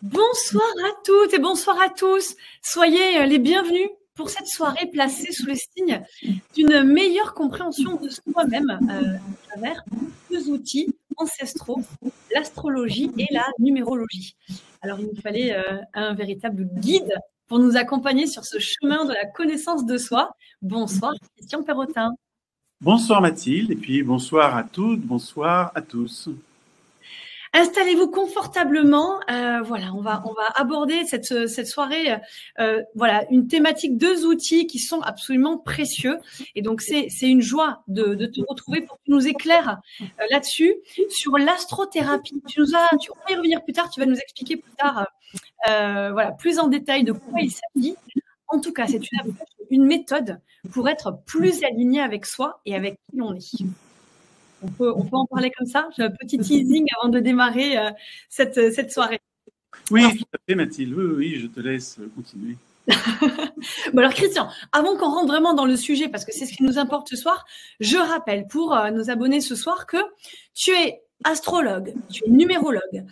Bonsoir à toutes et bonsoir à tous. Soyez les bienvenus pour cette soirée placée sous le signe d'une meilleure compréhension de soi-même à travers deux outils ancestraux, l'astrologie et la numérologie. Alors, il nous fallait un véritable guide pour nous accompagner sur ce chemin de la connaissance de soi. Bonsoir, Christian Perrotin. Bonsoir Mathilde, et puis bonsoir à toutes, bonsoir à tous. Installez-vous confortablement. Voilà, on va aborder cette soirée. Voilà, une thématique, deux outils qui sont absolument précieux. Et donc c'est une joie de te retrouver pour que tu nous éclaires là-dessus sur l'astrothérapie. On va y revenir plus tard. Tu vas nous expliquer plus tard, voilà, plus en détail de quoi il s'agit. En tout cas, c'est une méthode pour être plus aligné avec soi et avec qui l'on est. On peut en parler comme ça? J'ai un petit teasing avant de démarrer cette soirée. Oui, alors, tout à fait Mathilde, oui, je te laisse continuer. Bon alors Christian, avant qu'on rentre vraiment dans le sujet, parce que c'est ce qui nous importe ce soir, je rappelle pour nos abonnés ce soir que tu es astrologue, tu es numérologue,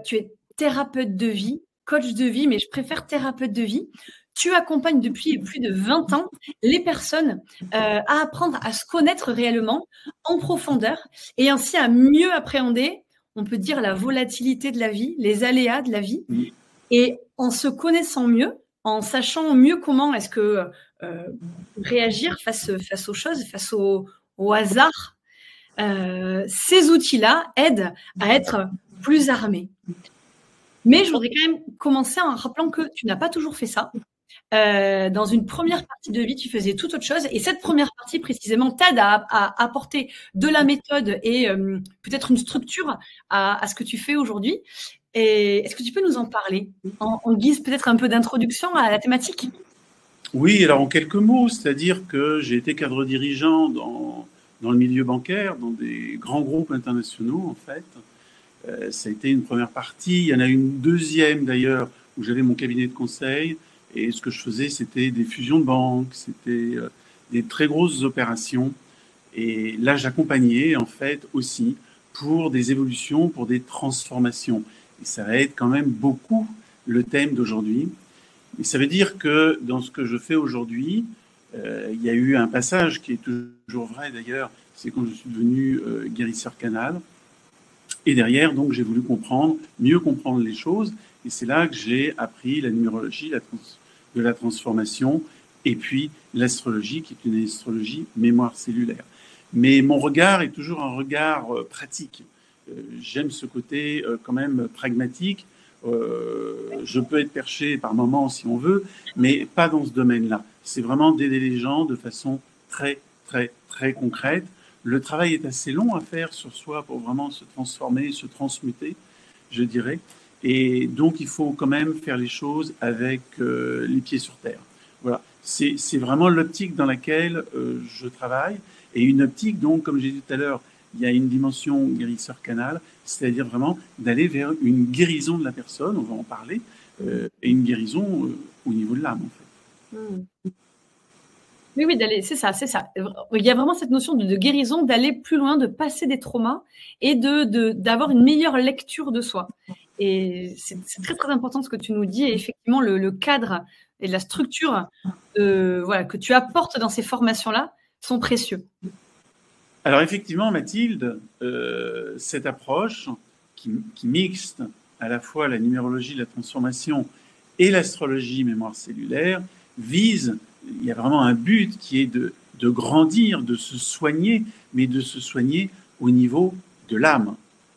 tu es thérapeute de vie, coach de vie, mais je préfère thérapeute de vie. Tu accompagnes depuis plus de 20 ans les personnes à apprendre à se connaître réellement en profondeur et ainsi à mieux appréhender, on peut dire, la volatilité de la vie, les aléas de la vie. Et en se connaissant mieux, en sachant mieux comment est-ce que réagir face aux choses, face au hasard, ces outils-là aident à être plus armés. Mais je voudrais quand même commencer en rappelant que tu n'as pas toujours fait ça. Dans une première partie de vie, tu faisais toute autre chose. Et cette première partie, précisément, t'aide à apporter de la méthode et peut-être une structure à ce que tu fais aujourd'hui. Et est-ce que tu peux nous en parler en guise peut-être un peu d'introduction à la thématique? Oui, alors en quelques mots, c'est-à-dire que j'ai été cadre dirigeant dans le milieu bancaire, dans des grands groupes internationaux, en fait. Ça a été une première partie. Il y en a une deuxième, d'ailleurs, où j'avais mon cabinet de conseil. Et ce que je faisais, c'était des fusions de banques, c'était des très grosses opérations. Et là, j'accompagnais, en fait, aussi pour des évolutions, pour des transformations. Et ça va être quand même beaucoup le thème d'aujourd'hui. Et ça veut dire que dans ce que je fais aujourd'hui, il y a eu un passage qui est toujours vrai d'ailleurs, c'est quand je suis devenu guérisseur canal. Et derrière, donc, j'ai voulu mieux comprendre les choses. Et c'est là que j'ai appris la numérologie de la transformation et puis l'astrologie, qui est une astrologie mémoire cellulaire. Mais mon regard est toujours un regard pratique. J'aime ce côté quand même pragmatique. Je peux être perché par moments si on veut, mais pas dans ce domaine-là. C'est vraiment d'aider les gens de façon très, très, très concrète. Le travail est assez long à faire sur soi pour vraiment se transformer, se transmuter, je dirais. Et donc, il faut quand même faire les choses avec les pieds sur terre. Voilà. C'est vraiment l'optique dans laquelle je travaille. Et une optique, donc, comme j'ai dit tout à l'heure, il y a une dimension guérisseur canal, c'est-à-dire vraiment d'aller vers une guérison de la personne, on va en parler, et une guérison au niveau de l'âme, en fait. Oui, d'aller, c'est ça. Il y a vraiment cette notion de guérison, d'aller plus loin, de passer des traumas et d'avoir une meilleure lecture de soi. Et c'est très, très important ce que tu nous dis. Et effectivement, le cadre et la structure que tu apportes dans ces formations-là sont précieux. Alors effectivement, Mathilde, cette approche qui mixte à la fois la numérologie de la transformation et l'astrologie mémoire cellulaire vise, il y a vraiment un but qui est de grandir, de se soigner, mais de se soigner au niveau de l'âme.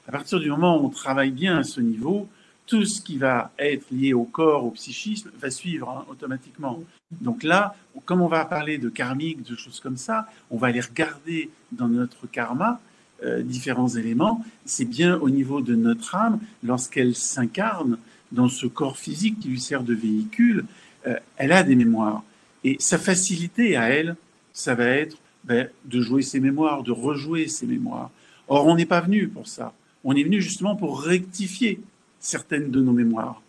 À partir du moment où on travaille bien à ce niveau, tout ce qui va être lié au corps, au psychisme, va suivre automatiquement. Donc là, comme on va parler de karmique, de choses comme ça, on va aller regarder dans notre karma différents éléments. C'est bien au niveau de notre âme, lorsqu'elle s'incarne dans ce corps physique qui lui sert de véhicule, elle a des mémoires. Et sa facilité à elle, ça va être de jouer ses mémoires, de rejouer ses mémoires. Or, on n'est pas venu pour ça. On est venu justement pour rectifier certaines de nos mémoires.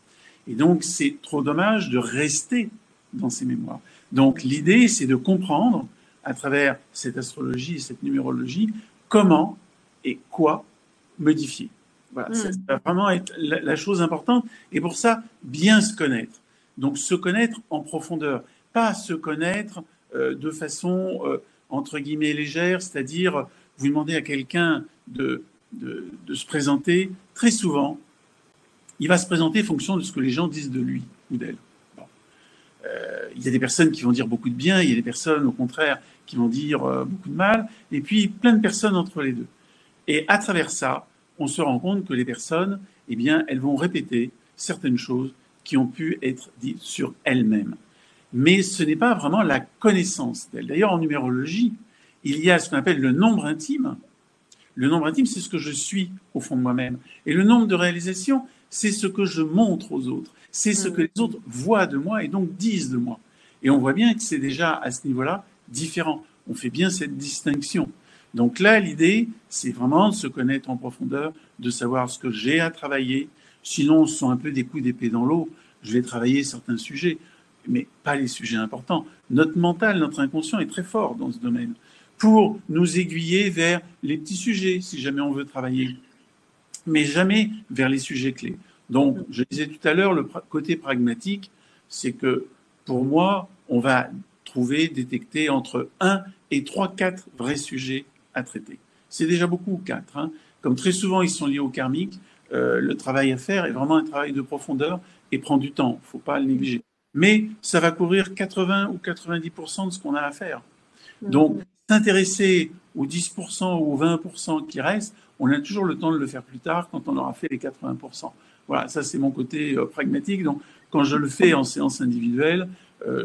Et donc, c'est trop dommage de rester dans ces mémoires. Donc, l'idée, c'est de comprendre, à travers cette astrologie et cette numérologie, comment et quoi modifier. Voilà, ça va vraiment être la chose importante. Et pour ça, bien se connaître. Donc, se connaître en profondeur. Pas se connaître de façon, entre guillemets, légère, c'est-à-dire, vous demandez à quelqu'un de se présenter. Très souvent, il va se présenter en fonction de ce que les gens disent de lui ou d'elle. Bon. Il y a des personnes qui vont dire beaucoup de bien, il y a des personnes, au contraire, qui vont dire beaucoup de mal, et puis plein de personnes entre les deux. Et à travers ça, on se rend compte que les personnes, eh bien, elles vont répéter certaines choses qui ont pu être dites sur elles-mêmes. Mais ce n'est pas vraiment la connaissance d'elles. D'ailleurs, en numérologie, il y a ce qu'on appelle le nombre intime. Le nombre intime, c'est ce que je suis au fond de moi-même. Et le nombre de réalisations, c'est ce que je montre aux autres. C'est ce que les autres voient de moi et donc disent de moi. Et on voit bien que c'est déjà à ce niveau-là différent. On fait bien cette distinction. Donc là, l'idée, c'est vraiment de se connaître en profondeur, de savoir ce que j'ai à travailler. Sinon, ce sont un peu des coups d'épée dans l'eau. Je vais travailler certains sujets, mais pas les sujets importants. Notre mental, notre inconscient est très fort dans ce domaine pour nous aiguiller vers les petits sujets, si jamais on veut travailler, mais jamais vers les sujets clés. Donc, je disais tout à l'heure, le côté pragmatique, c'est que pour moi, on va trouver, détecter entre 1 et 3, 4 vrais sujets à traiter. C'est déjà beaucoup, 4. Hein. Comme très souvent, ils sont liés au karmique, le travail à faire est vraiment un travail de profondeur et prend du temps, il ne faut pas le négliger. Mais ça va couvrir 80 ou 90% de ce qu'on a à faire. Donc, s'intéresser aux 10% ou aux 20% qui restent, on a toujours le temps de le faire plus tard quand on aura fait les 80%. Voilà, ça c'est mon côté pragmatique. Donc, quand je le fais en séance individuelle,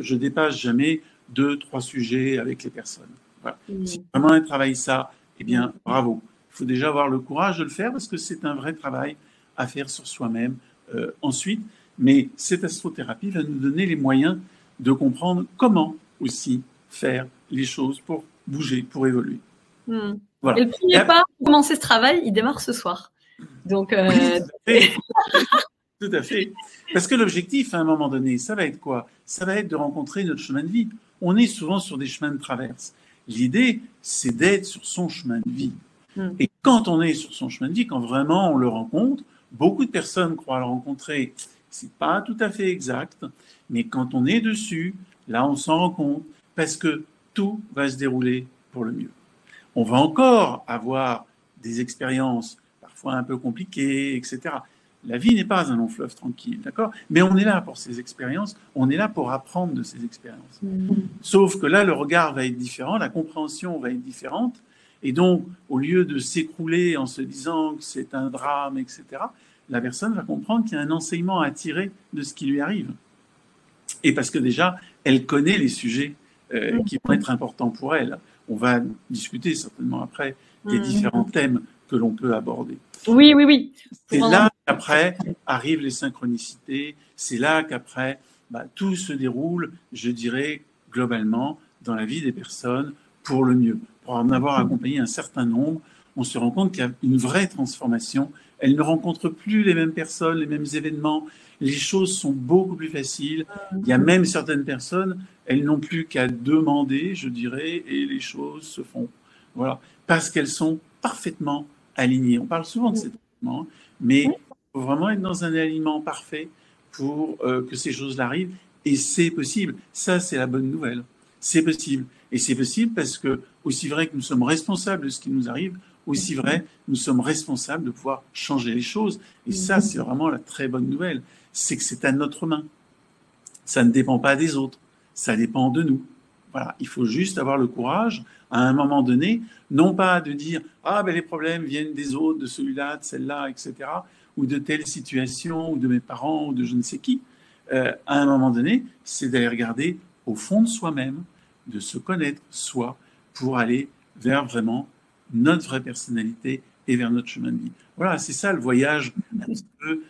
je dépasse jamais 2, 3 sujets avec les personnes. Voilà. Si vraiment un travail ça, eh bien, bravo. Il faut déjà avoir le courage de le faire parce que c'est un vrai travail à faire sur soi-même ensuite. Mais cette astrothérapie va nous donner les moyens de comprendre comment aussi faire les choses pour bouger, pour évoluer. Voilà. Et le premier pas pour commencer ce travail, il démarre ce soir. Donc, oui, tout à fait. Parce que l'objectif, à un moment donné, ça va être quoi? Ça va être de rencontrer notre chemin de vie. On est souvent sur des chemins de traverse. L'idée, c'est d'être sur son chemin de vie. Et quand on est sur son chemin de vie, quand vraiment on le rencontre, beaucoup de personnes croient le rencontrer. C'est pas tout à fait exact, mais quand on est dessus, là, on s'en rend compte parce que tout va se dérouler pour le mieux. On va encore avoir des expériences parfois un peu compliquées, etc. La vie n'est pas un long fleuve tranquille, d'accord? Mais on est là pour ces expériences, on est là pour apprendre de ces expériences. Sauf que là, le regard va être différent, la compréhension va être différente, et donc, au lieu de s'écrouler en se disant que c'est un drame, etc., la personne va comprendre qu'il y a un enseignement à tirer de ce qui lui arrive. Et parce que déjà, elle connaît les sujets qui vont être importants pour elle. On va discuter certainement après des différents thèmes que l'on peut aborder. Oui, oui, oui. C'est là qu'après arrivent les synchronicités, c'est là qu'après tout se déroule, je dirais, globalement, dans la vie des personnes pour le mieux. Pour en avoir accompagné un certain nombre, on se rend compte qu'il y a une vraie transformation. Elles ne rencontrent plus les mêmes personnes, les mêmes événements. Les choses sont beaucoup plus faciles. Il y a même certaines personnes, elles n'ont plus qu'à demander, je dirais, et les choses se font. Voilà. Parce qu'elles sont parfaitement alignées. On parle souvent de cet alignement, mais il faut vraiment être dans un alignement parfait pour que ces choses arrivent. Et c'est possible. Ça, c'est la bonne nouvelle. C'est possible. Et c'est possible parce que, aussi vrai que nous sommes responsables de ce qui nous arrive, aussi vrai, nous sommes responsables de pouvoir changer les choses. Et ça, c'est vraiment la très bonne nouvelle. C'est que c'est à notre main. Ça ne dépend pas des autres. Ça dépend de nous. Voilà. Il faut juste avoir le courage, à un moment donné, non pas de dire « Ah, ben les problèmes viennent des autres, de celui-là, de celle-là, etc. » ou de telle situation, ou de mes parents, ou de je ne sais qui. À un moment donné, c'est d'aller regarder au fond de soi-même, de se connaître soi, pour aller vers vraiment notre vraie personnalité et vers notre chemin de vie. Voilà, c'est ça le voyage un petit peu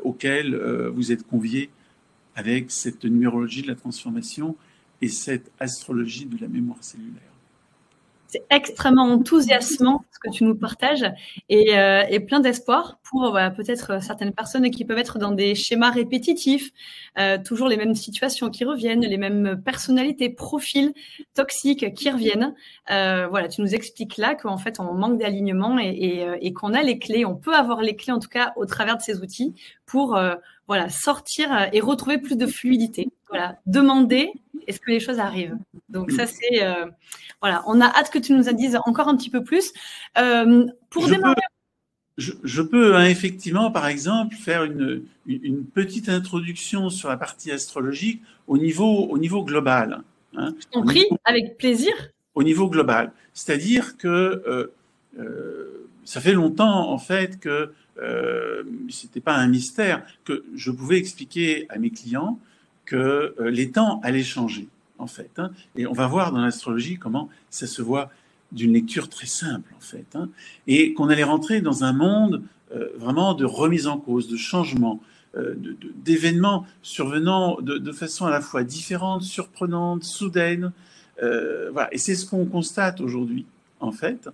auquel vous êtes conviés avec cette numérologie de la transformation et cette astrologie de la mémoire cellulaire. C'est extrêmement enthousiasmant ce que tu nous partages et plein d'espoir pour voilà, peut-être certaines personnes qui peuvent être dans des schémas répétitifs, toujours les mêmes situations qui reviennent, les mêmes personnalités, profils toxiques qui reviennent. Voilà, tu nous expliques là qu'en fait on manque d'alignement et qu'on a les clés, on peut avoir les clés en tout cas au travers de ces outils pour voilà, sortir et retrouver plus de fluidité. Voilà, demander est-ce que les choses arrivent. Donc ça c'est voilà, on a hâte que tu nous en dises encore un petit peu plus. Pour démarrer. Je peux hein, effectivement, par exemple, faire une petite introduction sur la partie astrologique au niveau global. Hein, je t'en prie, avec plaisir. Au niveau global. C'est-à-dire que ça fait longtemps, en fait, que c'était pas un mystère, que je pouvais expliquer à mes clients que les temps allaient changer, en fait. Hein, et on va voir dans l'astrologie comment ça se voit d'une lecture très simple, en fait. Hein, et qu'on allait rentrer dans un monde vraiment de remise en cause, de changement, d'événements survenant de façon à la fois différente, surprenante, soudaine. Voilà. Et c'est ce qu'on constate aujourd'hui, en fait.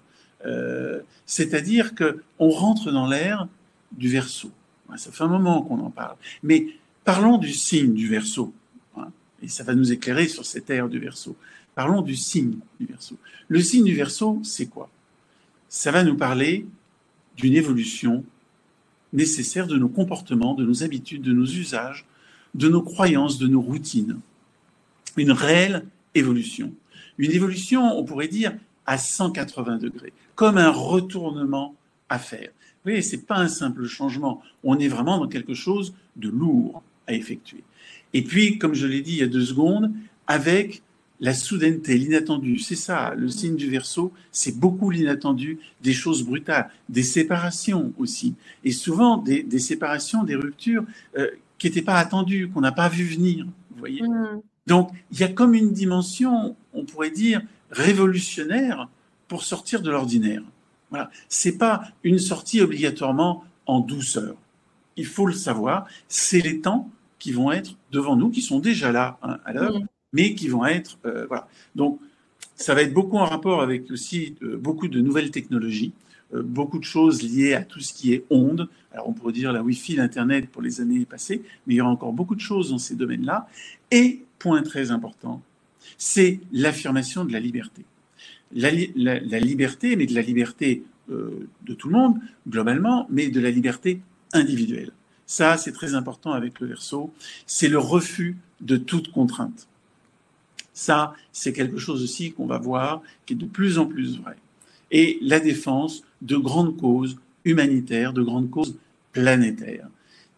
C'est-à-dire qu'on rentre dans l'ère du Verseau. Ça fait un moment qu'on en parle. Mais parlons du signe du Verseau. Hein, et ça va nous éclairer sur cette ère du Verseau. Parlons du signe du Verseau. Le signe du Verseau, c'est quoi? Ça va nous parler d'une évolution nécessaire de nos comportements, de nos habitudes, de nos usages, de nos croyances, de nos routines. Une réelle évolution. Une évolution, on pourrait dire, à 180 degrés, comme un retournement à faire. Vous voyez, ce n'est pas un simple changement. On est vraiment dans quelque chose de lourd à effectuer. Et puis, comme je l'ai dit il y a 2 secondes, avec la soudaineté, l'inattendu, c'est ça, le signe du Verseau, c'est beaucoup l'inattendu, des choses brutales, des séparations aussi, et souvent des séparations, des ruptures qui n'étaient pas attendues, qu'on n'a pas vu venir, vous voyez. Donc, il y a comme une dimension, on pourrait dire, révolutionnaire pour sortir de l'ordinaire. Voilà. C'est pas une sortie obligatoirement en douceur. Il faut le savoir, c'est les temps qui vont être devant nous, qui sont déjà là hein, à l'heure, mais qui vont être voilà. Donc ça va être beaucoup en rapport avec aussi beaucoup de nouvelles technologies, beaucoup de choses liées à tout ce qui est ondes. Alors on pourrait dire la Wi-Fi, l'Internet pour les années passées, mais il y aura encore beaucoup de choses dans ces domaines-là. Et point très important, c'est l'affirmation de la liberté. La liberté, mais de la liberté de tout le monde, globalement, mais de la liberté individuelle. Ça, c'est très important avec le Verseau. C'est le refus de toute contrainte. Ça, c'est quelque chose aussi qu'on va voir, qui est de plus en plus vrai. Et la défense de grandes causes humanitaires, de grandes causes planétaires.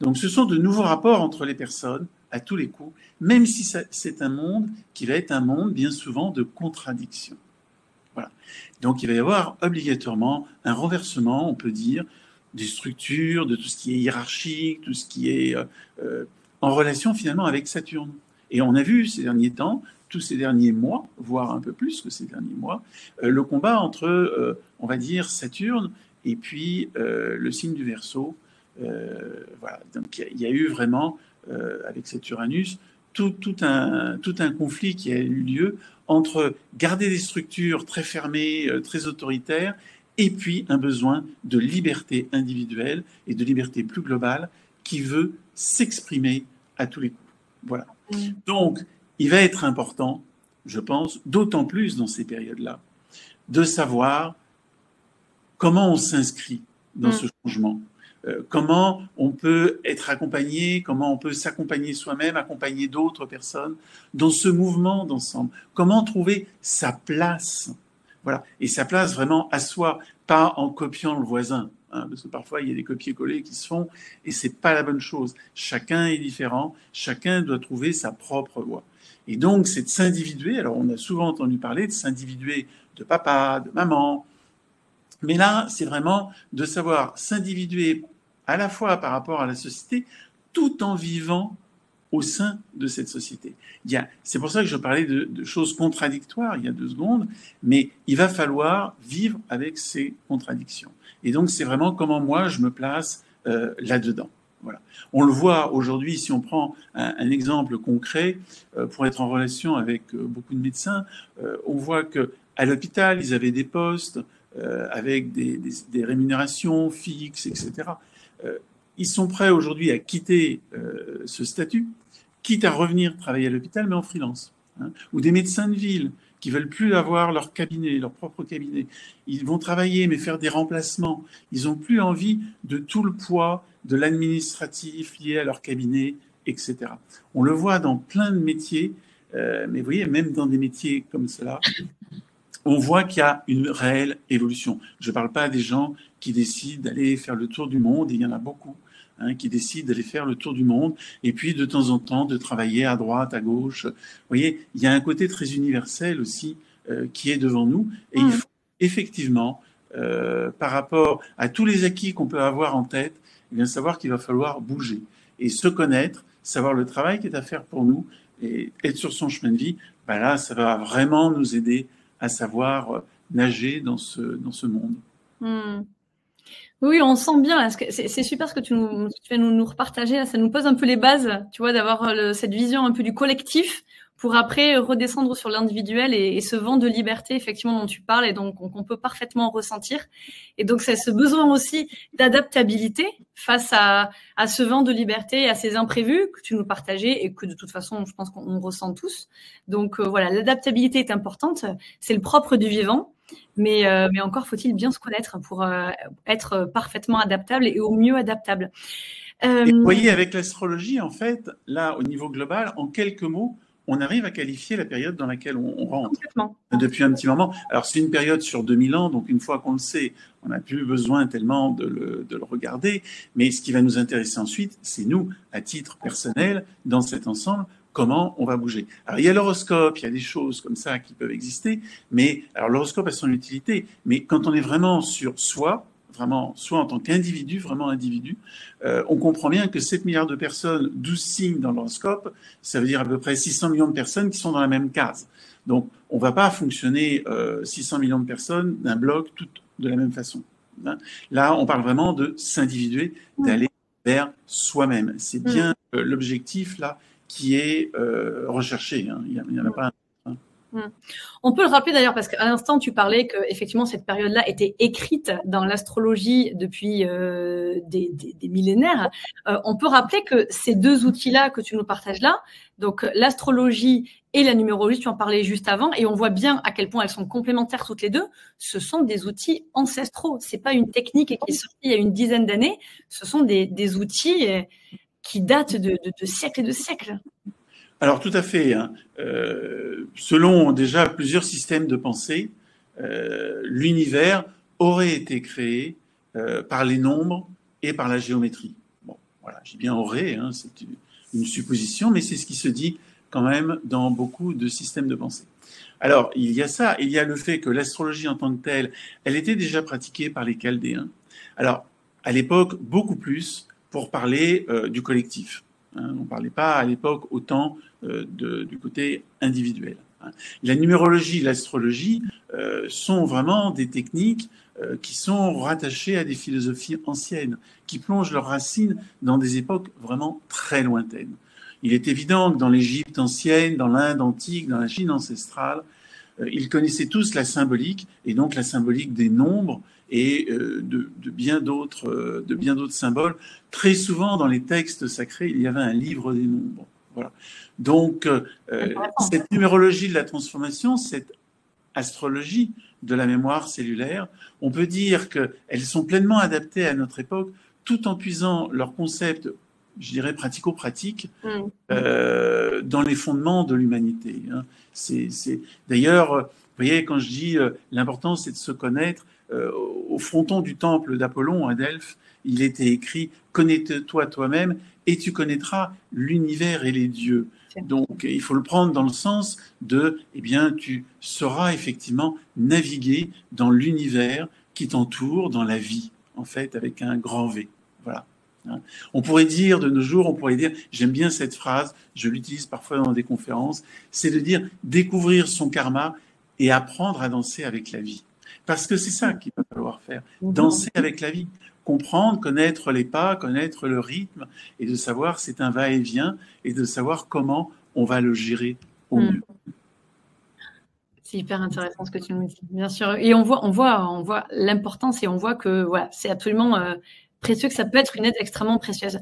Donc, ce sont de nouveaux rapports entre les personnes, à tous les coups, même si c'est un monde qui va être un monde, bien souvent, de contradictions. Voilà. Donc, il va y avoir obligatoirement un renversement, on peut dire, des structures, de tout ce qui est hiérarchique, tout ce qui est en relation finalement avec Saturne. Et on a vu ces derniers temps, tous ces derniers mois, voire un peu plus que ces derniers mois, le combat entre, on va dire, Saturne et puis le signe du Verseau. Voilà. Donc, il y a eu vraiment, avec cet Uranus, tout un conflit qui a eu lieu entre garder des structures très fermées, très autoritaires, et puis un besoin de liberté individuelle et de liberté plus globale qui veut s'exprimer à tous les coups. Voilà. Donc, il va être important, je pense, d'autant plus dans ces périodes-là, de savoir comment on s'inscrit dans ce changement. Comment on peut être accompagné, comment on peut s'accompagner soi-même, accompagner d'autres personnes dans ce mouvement d'ensemble. Comment trouver sa place, voilà, et sa place vraiment à soi, pas en copiant le voisin, hein, parce que parfois il y a des copier-coller qui se font et c'est pas la bonne chose. Chacun est différent, chacun doit trouver sa propre voie. Et donc c'est de s'individuer. Alors on a souvent entendu parler de s'individuer de papa, de maman. Mais là, c'est vraiment de savoir s'individuer à la fois par rapport à la société, tout en vivant au sein de cette société. C'est pour ça que je parlais de choses contradictoires il y a 2 secondes, mais il va falloir vivre avec ces contradictions. Et donc, c'est vraiment comment moi, je me place là-dedans. Voilà. On le voit aujourd'hui, si on prend un exemple concret, pour être en relation avec beaucoup de médecins, on voit que À l'hôpital, ils avaient des postes avec des rémunérations fixes, etc. Ils sont prêts aujourd'hui à quitter ce statut, quitte à revenir travailler à l'hôpital, mais en freelance. Hein. Ou des médecins de ville qui veulent plus avoir leur cabinet, leur propre cabinet. Ils vont travailler, mais faire des remplacements. Ils n'ont plus envie de tout le poids de l'administratif lié à leur cabinet, etc. On le voit dans plein de métiers, mais vous voyez, même dans des métiers comme cela, on voit qu'il y a une réelle évolution. Je ne parle pas des gens qui décident d'aller faire le tour du monde, et il y en a beaucoup, hein, qui décident d'aller faire le tour du monde, et puis de temps en temps de travailler à droite, à gauche. Vous voyez, il y a un côté très universel aussi qui est devant nous, et il faut effectivement, par rapport à tous les acquis qu'on peut avoir en tête, eh bien, savoir qu'il va falloir bouger et se connaître, savoir le travail qui est à faire pour nous, et être sur son chemin de vie. Ben là, ça va vraiment nous aider à savoir nager dans ce monde. Oui, on sent bien. C'est super ce que tu viens nous repartager. Là, ça nous pose un peu les bases, tu vois, d'avoir cette vision un peu du collectif pour après redescendre sur l'individuel et ce vent de liberté, effectivement, dont tu parles et donc qu'on peut parfaitement ressentir. Et donc, c'est ce besoin aussi d'adaptabilité face à ce vent de liberté, à ces imprévus que tu nous partageais et que de toute façon, je pense qu'on ressent tous. Donc, voilà, l'adaptabilité est importante. C'est le propre du vivant. Mais encore faut-il bien se connaître pour être parfaitement adaptable et au mieux adaptable. Et vous voyez, avec l'astrologie, en fait, là, au niveau global, en quelques mots, on arrive à qualifier la période dans laquelle on rentre depuis un petit moment. Alors, c'est une période sur 2000 ans, donc une fois qu'on le sait, on n'a plus besoin tellement de le regarder. Mais ce qui va nous intéresser ensuite, c'est nous, à titre personnel, dans cet ensemble, comment on va bouger. Alors, il y a l'horoscope, il y a des choses comme ça qui peuvent exister, mais alors l'horoscope a son utilité, mais quand on est vraiment sur soi, vraiment, soit en tant qu'individu, vraiment individu, on comprend bien que 7 milliards de personnes, 12 signes dans l'horoscope, ça veut dire à peu près 600 millions de personnes qui sont dans la même case. Donc, on ne va pas fonctionner 600 millions de personnes d'un bloc toutes de la même façon. Hein. Là, on parle vraiment de s'individuer, d'aller vers soi-même. C'est bien l'objectif, là, qui est recherché. Hein. Il n'y en a pas un. On peut le rappeler d'ailleurs parce qu'à l'instant tu parlais que effectivement cette période-là était écrite dans l'astrologie depuis des millénaires. On peut rappeler que ces deux outils-là que tu nous partages là, donc l'astrologie et la numérologie, tu en parlais juste avant, et on voit bien à quel point elles sont complémentaires toutes les deux. Ce sont des outils ancestraux. C'est pas une technique qui est sortie il y a une dizaine d'années. Ce sont des outils qui datent de siècles et de siècles. Alors tout à fait. Hein. Selon déjà plusieurs systèmes de pensée, l'univers aurait été créé par les nombres et par la géométrie. Bon, voilà, j'ai bien aurait, hein, c'est une supposition, mais c'est ce qui se dit quand même dans beaucoup de systèmes de pensée. Alors, il y a ça, il y a le fait que l'astrologie en tant que telle, elle était déjà pratiquée par les Chaldéens. Alors, à l'époque, beaucoup plus pour parler du collectif. Hein, on ne parlait pas à l'époque autant du côté individuel. Hein. La numérologie et l'astrologie sont vraiment des techniques qui sont rattachées à des philosophies anciennes, qui plongent leurs racines dans des époques vraiment très lointaines. Il est évident que dans l'Égypte ancienne, dans l'Inde antique, dans la Chine ancestrale, ils connaissaient tous la symbolique, et donc la symbolique des nombres et de bien d'autres symboles. Très souvent, dans les textes sacrés, il y avait un livre des nombres. Voilà. Donc, cette numérologie de la transformation, cette astrologie de la mémoire cellulaire, on peut dire qu'elles sont pleinement adaptées à notre époque, tout en puisant leurs concepts, je dirais, pratico-pratiques, dans les fondements de l'humanité. Hein. D'ailleurs, vous voyez, quand je dis l'important, c'est de se connaître, au fronton du temple d'Apollon à Delphes, il était écrit « Connais-toi toi-même et tu connaîtras l'univers et les dieux ». Donc, il faut le prendre dans le sens de, eh bien, tu sauras effectivement naviguer dans l'univers qui t'entoure, dans la vie, en fait, avec un grand V. Voilà. On pourrait dire, de nos jours, j'aime bien cette phrase, je l'utilise parfois dans des conférences, c'est de dire découvrir son karma et apprendre à danser avec la vie. Parce que c'est ça qu'il va falloir faire, danser avec la vie. Comprendre, connaître les pas, connaître le rythme, et de savoir c'est un va-et-vient, et de savoir comment on va le gérer au mieux. C'est hyper intéressant ce que tu nous dis, bien sûr. Et on voit l'importance et on voit que voilà, c'est absolument précieux, que ça peut être une aide extrêmement précieuse.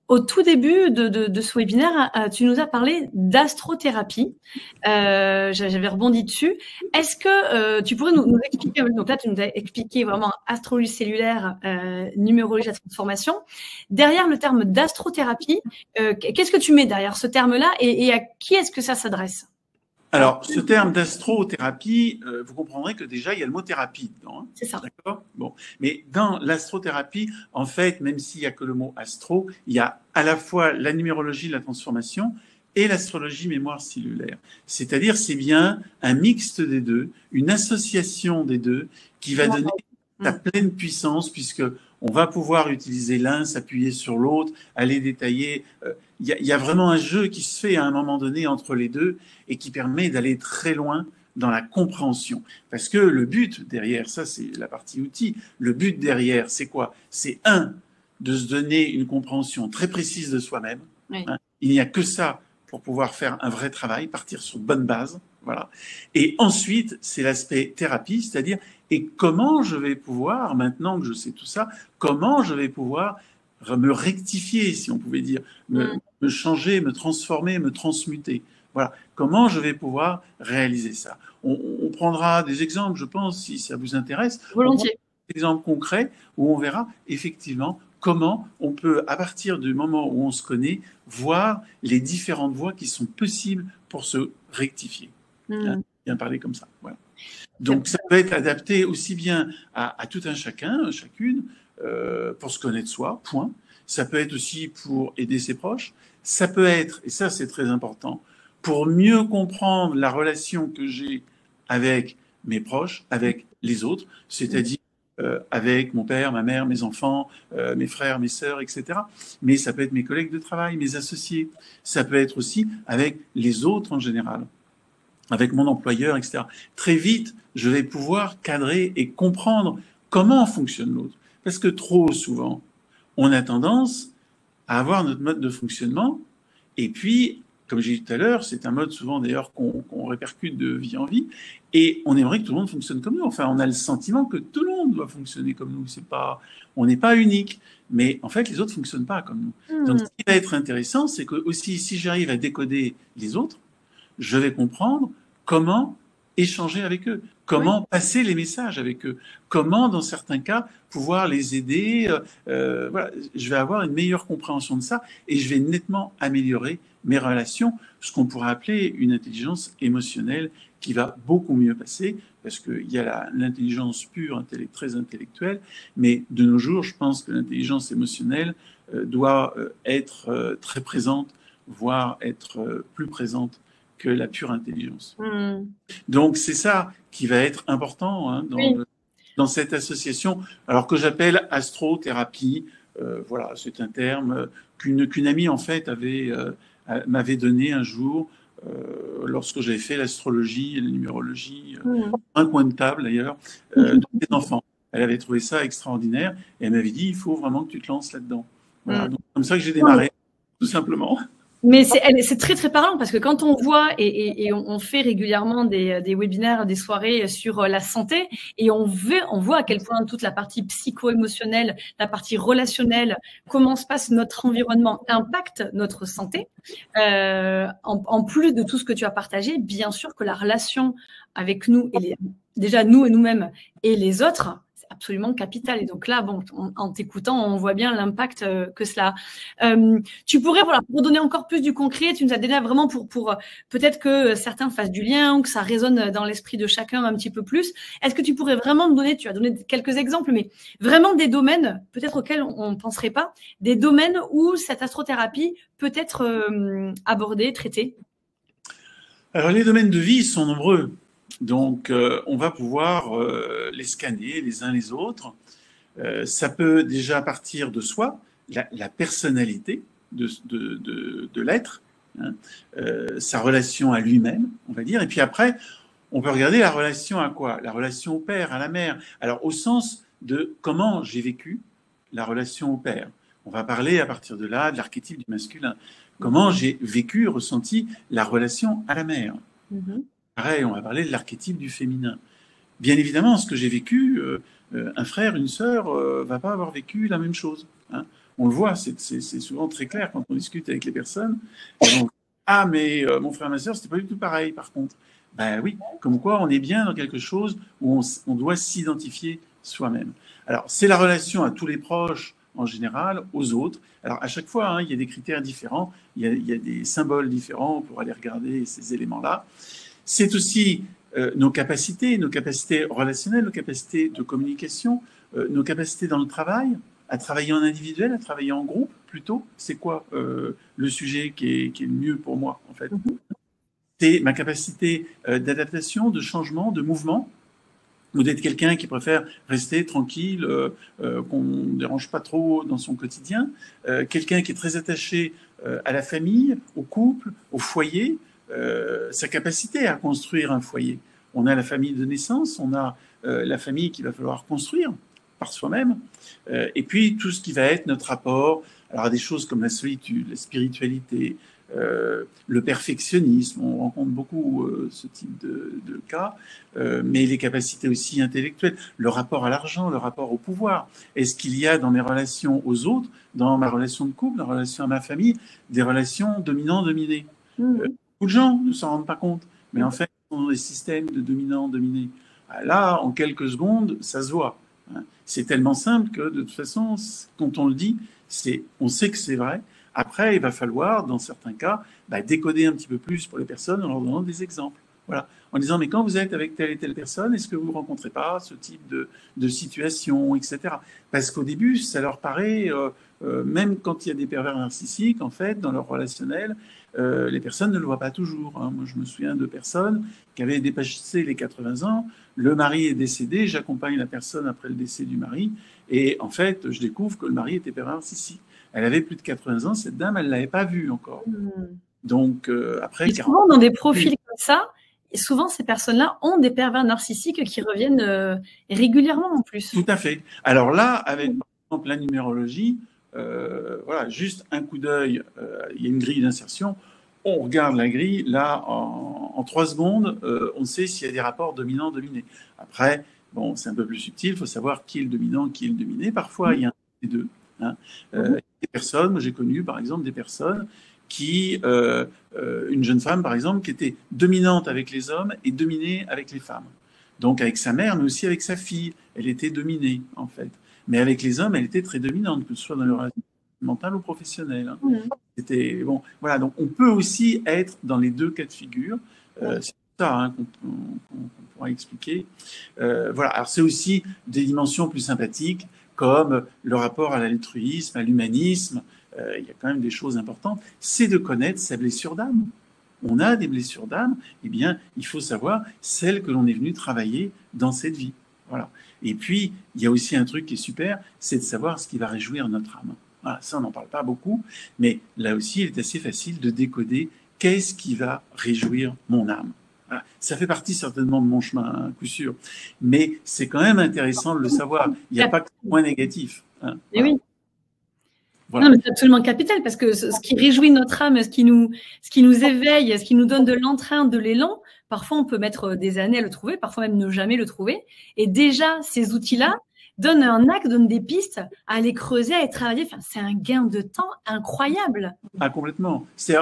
Au tout début de ce webinaire, tu nous as parlé d'astrothérapie. J'avais rebondi dessus. Est-ce que tu pourrais nous expliquer, donc là tu nous as expliqué vraiment astrologie cellulaire, numérologie de la transformation. Derrière le terme d'astrothérapie, qu'est-ce que tu mets derrière ce terme-là et à qui est-ce que ça s'adresse? Alors, ce terme d'astrothérapie, vous comprendrez que déjà, il y a le mot thérapie dedans. Hein. C'est ça. D'accord ? Bon. Mais dans l'astrothérapie, en fait, même s'il n'y a que le mot astro, il y a à la fois la numérologie de la transformation et l'astrologie mémoire cellulaire. C'est-à-dire, c'est bien un mixte des deux, une association des deux qui va donner sa pleine puissance, puisque on va pouvoir utiliser l'un, s'appuyer sur l'autre, aller détailler. Il y a vraiment un jeu qui se fait à un moment donné entre les deux et qui permet d'aller très loin dans la compréhension. Parce que le but derrière, ça c'est la partie outil, le but derrière, c'est quoi? C'est de se donner une compréhension très précise de soi-même. Oui. Hein. Il n'y a que ça pour pouvoir faire un vrai travail, partir sur de bonnes bases. Voilà. Et ensuite, c'est l'aspect thérapie, c'est-à-dire, et comment je vais pouvoir, maintenant que je sais tout ça, comment je vais pouvoir me rectifier, si on pouvait dire, me changer, me transformer, me transmuter. Voilà. Comment je vais pouvoir réaliser ça? On prendra des exemples, je pense, si ça vous intéresse. Volontiers. Des exemples concrets où on verra effectivement comment on peut, à partir du moment où on se connaît, voir les différentes voies qui sont possibles pour se rectifier. Hein, bien parler comme ça. Voilà. Donc, ça peut être adapté aussi bien à tout un chacun, chacune, pour se connaître soi, point. Ça peut être aussi pour aider ses proches. Ça peut être, et ça c'est très important, pour mieux comprendre la relation que j'ai avec mes proches, avec les autres, c'est-à-dire avec mon père, ma mère, mes enfants, mes frères, mes sœurs, etc. Mais ça peut être mes collègues de travail, mes associés. Ça peut être aussi avec les autres en général, avec mon employeur, etc. Très vite, je vais pouvoir cadrer et comprendre comment fonctionne l'autre. Parce que trop souvent, on a tendance à avoir notre mode de fonctionnement et puis, comme j'ai dit tout à l'heure, c'est un mode souvent d'ailleurs qu'on répercute de vie en vie, et on aimerait que tout le monde fonctionne comme nous. Enfin, on a le sentiment que tout le monde doit fonctionner comme nous. On n'est pas unique, mais en fait, les autres ne fonctionnent pas comme nous. Donc, ce qui va être intéressant, c'est que aussi, si j'arrive à décoder les autres, je vais comprendre comment échanger avec eux, comment passer les messages avec eux, comment, dans certains cas, pouvoir les aider. Voilà, je vais avoir une meilleure compréhension de ça et je vais nettement améliorer mes relations, ce qu'on pourrait appeler une intelligence émotionnelle qui va beaucoup mieux passer, parce qu'il y a l'intelligence pure, très intellectuelle, mais de nos jours, je pense que l'intelligence émotionnelle doit être très présente, voire être plus présente que la pure intelligence. Donc, c'est ça qui va être important hein, dans cette association, alors que j'appelle astrothérapie. Voilà, c'est un terme qu'une amie, en fait, m'avait donné un jour lorsque j'avais fait l'astrologie et la numérologie, un coin de table d'ailleurs, de ses enfants. Elle avait trouvé ça extraordinaire et elle m'avait dit, il faut vraiment que tu te lances là-dedans. Voilà, donc comme ça que j'ai démarré, tout simplement. Mais c'est très très parlant parce que quand on voit et on fait régulièrement des webinaires, des soirées sur la santé et on voit à quel point toute la partie psycho-émotionnelle, la partie relationnelle, comment se passe notre environnement impacte notre santé. En plus de tout ce que tu as partagé, bien sûr que la relation avec nous déjà nous et nous-mêmes et les autres, absolument capital. Et donc là, bon, en t'écoutant, on voit bien l'impact que cela a. Tu pourrais, voilà, pour donner encore plus du concret, tu nous as donné vraiment pour peut-être que certains fassent du lien ou que ça résonne dans l'esprit de chacun un petit peu plus. Est-ce que tu pourrais vraiment me donner, tu as donné quelques exemples, mais vraiment des domaines peut-être auxquels on ne penserait pas, des domaines où cette astrothérapie peut être abordée, traitée? Alors, les domaines de vie sont nombreux. Donc, on va pouvoir les scanner les uns les autres. Ça peut déjà partir de soi, la personnalité de l'être, hein, sa relation à lui-même, on va dire. Et puis après, on peut regarder la relation à quoi? La relation au père, à la mère. Alors, au sens de comment j'ai vécu la relation au père. On va parler à partir de là de l'archétype du masculin. Comment j'ai vécu, ressenti la relation à la mère. Pareil, on va parler de l'archétype du féminin. Bien évidemment, ce que j'ai vécu, un frère, une sœur, va pas avoir vécu la même chose. Hein. On le voit, c'est souvent très clair quand on discute avec les personnes. Donc, ah, mais mon frère, ma sœur, c'était pas du tout pareil, par contre. Ben oui, comme quoi on est bien dans quelque chose où on doit s'identifier soi-même. Alors, c'est la relation à tous les proches, en général, aux autres. Alors, à chaque fois, hein, il y a des critères différents, il y a des symboles différents pour aller regarder ces éléments-là. C'est aussi nos capacités relationnelles, nos capacités de communication, nos capacités dans le travail, à travailler en individuel, à travailler en groupe plutôt. C'est quoi le sujet qui est le mieux pour moi, en fait? C'est ma capacité d'adaptation, de changement, de mouvement, ou d'être quelqu'un qui préfère rester tranquille, qu'on ne dérange pas trop dans son quotidien, quelqu'un qui est très attaché à la famille, au couple, au foyer, sa capacité à construire un foyer. On a la famille de naissance, on a la famille qu'il va falloir construire par soi-même, et puis tout ce qui va être notre rapport alors à des choses comme la solitude, la spiritualité, le perfectionnisme, on rencontre beaucoup ce type de cas, mais les capacités aussi intellectuelles, le rapport à l'argent, le rapport au pouvoir. Est-ce qu'il y a dans mes relations aux autres, dans ma relation de couple, dans ma relation à ma famille, des relations dominant-dominé? Beaucoup de gens ne s'en rendent pas compte, mais en fait, on a des systèmes de dominant-dominé. Là, en quelques secondes, ça se voit. C'est tellement simple que de toute façon, quand on le dit, on sait que c'est vrai. Après, il va falloir, dans certains cas, décoder un petit peu plus pour les personnes en leur donnant des exemples. Voilà. En disant, mais quand vous êtes avec telle et telle personne, est-ce que vous ne rencontrez pas ce type de situation, etc. Parce qu'au début, ça leur paraît, même quand il y a des pervers narcissiques, en fait, dans leur relationnel, les personnes ne le voient pas toujours. Hein. Moi, je me souviens de personnes qui avaient dépassé les 80 ans, le mari est décédé, j'accompagne la personne après le décès du mari, et en fait, je découvre que le mari était pervers narcissique. Elle avait plus de 80 ans, cette dame, elle ne l'avait pas vu encore. Donc, après... Et souvent, dans des profils comme ça, et souvent, ces personnes-là ont des pervers narcissiques qui reviennent régulièrement en plus. Tout à fait. Alors là, avec par exemple la numérologie, voilà, juste un coup d'œil, il y a une grille d'insertion, on regarde la grille, là, en 3 secondes, on sait s'il y a des rapports dominant-dominé. Après, bon, c'est un peu plus subtil, il faut savoir qui est le dominant, qui est le dominé. Parfois, il y a un des deux. Hein. Des personnes, moi j'ai connu par exemple des personnes qui, une jeune femme par exemple, qui était dominante avec les hommes et dominée avec les femmes. Donc avec sa mère, mais aussi avec sa fille, elle était dominée en fait. Mais avec les hommes, elle était très dominante, que ce soit dans le relation mentale ou professionnelle. Hein. C'était bon, voilà. Donc on peut aussi être dans les deux cas de figure. C'est ça hein, qu'on pourra expliquer. Voilà. Alors c'est aussi des dimensions plus sympathiques, comme le rapport à l'altruisme, à l'humanisme. Il y a quand même des choses importantes. C'est de connaître sa blessure d'âme. On a des blessures d'âme, eh bien, il faut savoir celles que l'on est venu travailler dans cette vie. Voilà. Et puis, il y a aussi un truc qui est super, c'est de savoir ce qui va réjouir notre âme. Voilà, ça, on n'en parle pas beaucoup, mais là aussi, il est assez facile de décoder qu'est-ce qui va réjouir mon âme. Voilà. Ça fait partie certainement de mon chemin, à coup sûr, mais c'est quand même intéressant de le savoir. Il n'y a pas que de point négatif. Hein. Voilà. Oui. Voilà. Non, mais c'est absolument capital parce que ce qui réjouit notre âme, ce qui nous éveille, ce qui nous donne de l'entrain, de l'élan, parfois on peut mettre des années à le trouver, parfois même ne jamais le trouver. Et déjà, ces outils-là donnent un axe, donnent des pistes à aller creuser, à aller travailler. Enfin, c'est un gain de temps incroyable. Ah, complètement. C'est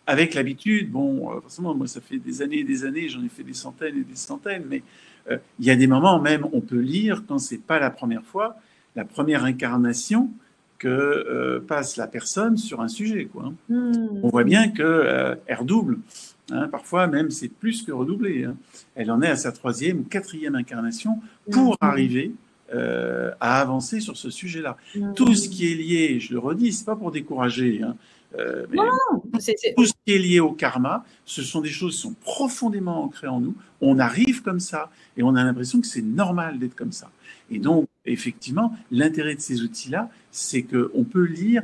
avec l'habitude, bon, forcément, moi, ça fait des années et des années, j'en ai fait des centaines et des centaines, mais il y a des moments même, on peut lire, quand c'est pas la première fois, la première incarnation, que passe la personne sur un sujet. Quoi. On voit bien qu'elle redouble. Hein, parfois, même, c'est plus que redoubler. Hein. Elle en est à sa 3e ou 4e incarnation pour arriver à avancer sur ce sujet-là. Tout ce qui est lié, je le redis, c'est pas pour décourager, hein, mais tout ce qui est lié au karma, ce sont des choses qui sont profondément ancrées en nous. On arrive comme ça et on a l'impression que c'est normal d'être comme ça. Et donc, effectivement, l'intérêt de ces outils-là, c'est qu'on peut lire,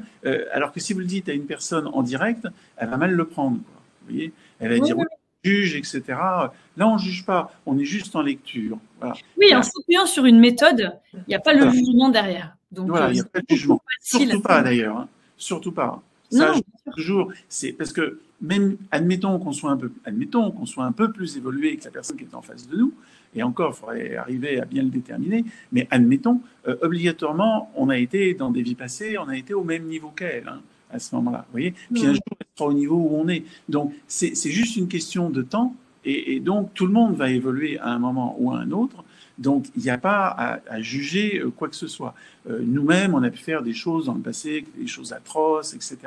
alors que si vous le dites à une personne en direct, elle va mal le prendre. Quoi. Vous voyez, elle va dire, oui, juge, etc. Là, on ne juge pas, on est juste en lecture. Voilà. Oui, en s'appuyant sur une méthode, il n'y a pas le jugement derrière. Donc, voilà, il n'y a pas de jugement. Surtout pas, d'ailleurs. Hein. Surtout pas. Ça, Non, toujours, c'est parce que même, admettons qu'on soit un peu plus évolué que la personne qui est en face de nous, et encore, il faudrait arriver à bien le déterminer, mais admettons, obligatoirement, on a été dans des vies passées, on a été au même niveau qu'elle, hein, à ce moment-là, vous voyez. Puis un jour, elle sera au niveau où on est. Donc, c'est juste une question de temps, et donc tout le monde va évoluer à un moment ou à un autre. Donc, il n'y a pas à juger quoi que ce soit. Nous-mêmes, on a pu faire des choses dans le passé, des choses atroces, etc.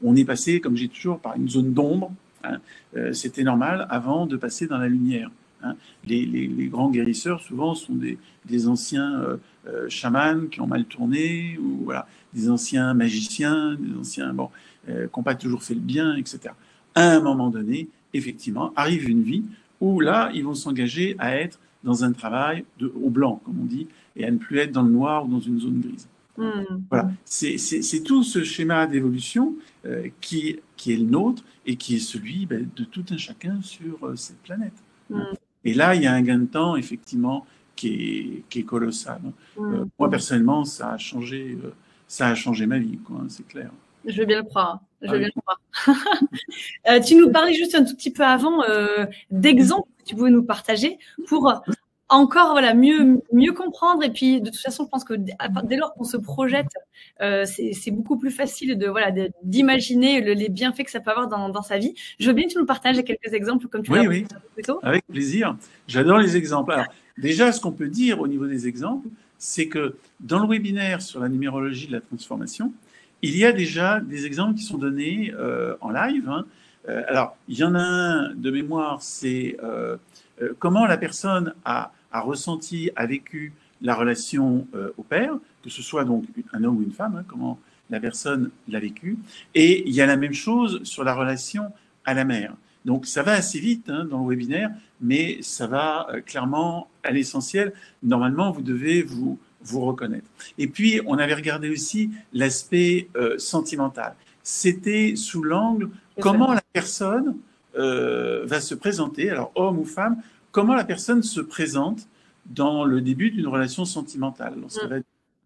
On est passé, comme j'ai toujours, par une zone d'ombre. Hein. C'était normal avant de passer dans la lumière. Hein. Les grands guérisseurs, souvent, sont des anciens chamans qui ont mal tourné, ou voilà, des anciens magiciens, des anciens qui n'ont pas toujours fait le bien, etc. À un moment donné, effectivement, arrive une vie où là, ils vont s'engager à être dans un travail au blanc, comme on dit, et à ne plus être dans le noir ou dans une zone grise. Voilà, c'est tout ce schéma d'évolution qui est le nôtre et qui est celui de tout un chacun sur cette planète. Et là, il y a un gain de temps, effectivement, qui est colossal. Moi, personnellement, ça a changé ma vie, quoi, hein, c'est clair. Je veux bien le croire. Je veux bien le croire. Tu nous parlais juste un tout petit peu avant d'exemples que tu pouvais nous partager pour encore voilà mieux comprendre. Et puis de toute façon, je pense que dès lors qu'on se projette, c'est beaucoup plus facile d'imaginer les bienfaits que ça peut avoir dans sa vie. Je veux bien que tu nous partages quelques exemples comme tu l'as dit plus tôt. Avec plaisir. J'adore les exemples. Alors déjà, ce qu'on peut dire au niveau des exemples, c'est que dans le webinaire sur la numérologie de la transformation, il y a déjà des exemples qui sont donnés en live. Hein. Alors, il y en a un de mémoire, c'est comment la personne a ressenti, a vécu la relation au père, que ce soit donc un homme ou une femme, hein, comment la personne l'a vécu. Et il y a la même chose sur la relation à la mère. Donc, ça va assez vite hein, dans le webinaire, mais ça va clairement à l'essentiel. Normalement, vous devez vous reconnaître. Et puis, on avait regardé aussi l'aspect sentimental. C'était sous l'angle comment la personne va se présenter, alors homme ou femme, comment la personne se présente dans le début d'une relation sentimentale.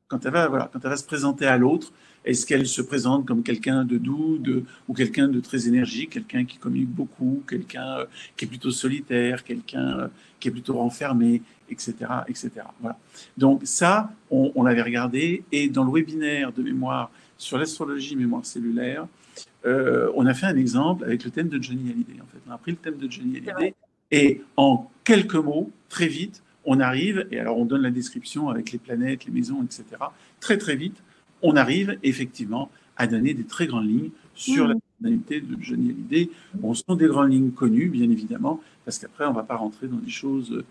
Quand elle va se présenter à l'autre, est-ce qu'elle se présente comme quelqu'un de doux, ou quelqu'un de très énergique, quelqu'un qui communique beaucoup, quelqu'un qui est plutôt solitaire, quelqu'un qui est plutôt renfermé, etc., etc. Voilà. Donc ça, on l'avait regardé, et dans le webinaire de mémoire sur l'astrologie mémoire cellulaire, on a fait un exemple avec le thème de Johnny Hallyday. En fait, on a pris le thème de Johnny Hallyday, et en quelques mots, très vite, on arrive, et alors on donne la description avec les planètes, les maisons, etc. Très très vite, on arrive effectivement à donner des très grandes lignes sur la personnalité de Johnny Hallyday. Bon, ce sont des grandes lignes connues, bien évidemment, parce qu'après, on ne va pas rentrer dans des choses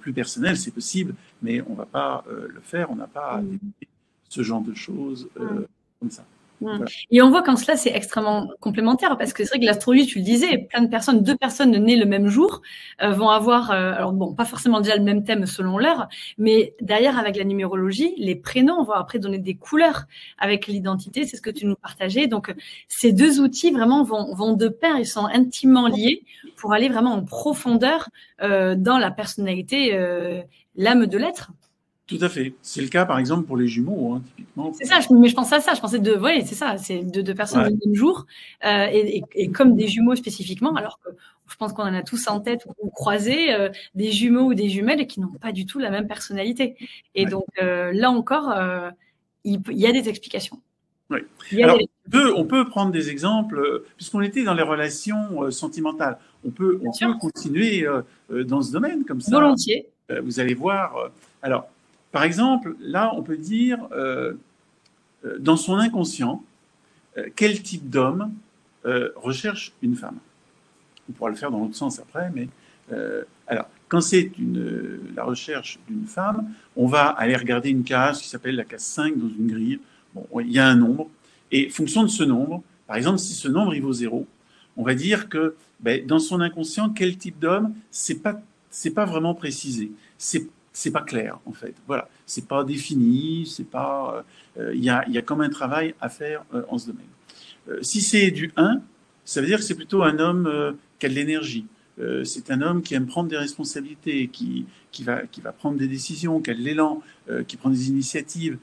plus personnelles, c'est possible, mais on ne va pas le faire, on n'a pas à développer ce genre de choses comme ça. Voilà. Et on voit qu'en cela, c'est extrêmement complémentaire parce que c'est vrai que l'astrologie, tu le disais, plein de personnes, deux personnes nées le même jour vont avoir, alors bon, pas forcément déjà le même thème selon l'heure, mais derrière, avec la numérologie, les prénoms vont après donner des couleurs avec l'identité, c'est ce que tu nous partageais. Donc, ces deux outils vraiment vont de pair, ils sont intimement liés pour aller vraiment en profondeur dans la personnalité, l'âme de l'être. Tout à fait. C'est le cas, par exemple, pour les jumeaux, hein, typiquement. C'est ça, mais je pensais à ça. Je pensais c'est ça, c'est deux personnes du même jour et comme des jumeaux spécifiquement, alors que je pense qu'on en a tous en tête ou croisé des jumeaux ou des jumelles qui n'ont pas du tout la même personnalité. Et donc là encore, il y a des explications. Oui. Alors, on peut prendre des exemples, puisqu'on était dans les relations sentimentales. On peut continuer dans ce domaine comme ça. Volontiers. Vous allez voir. Alors, par exemple, là, on peut dire, dans son inconscient, quel type d'homme recherche une femme. On pourra le faire dans l'autre sens après, mais alors, quand c'est la recherche d'une femme, on va aller regarder une case qui s'appelle la case 5 dans une grille. Bon, il y a un nombre, et fonction de ce nombre, par exemple, si ce nombre il vaut 0, on va dire que dans son inconscient, quel type d'homme, c'est pas vraiment précisé. C'est pas clair, en fait. Voilà. C'est pas défini, c'est pas. Il y a comme un travail à faire en ce domaine. Si c'est du 1, ça veut dire que c'est plutôt un homme qui a de l'énergie. C'est un homme qui aime prendre des responsabilités, qui va prendre des décisions, qui a de l'élan, qui prend des initiatives,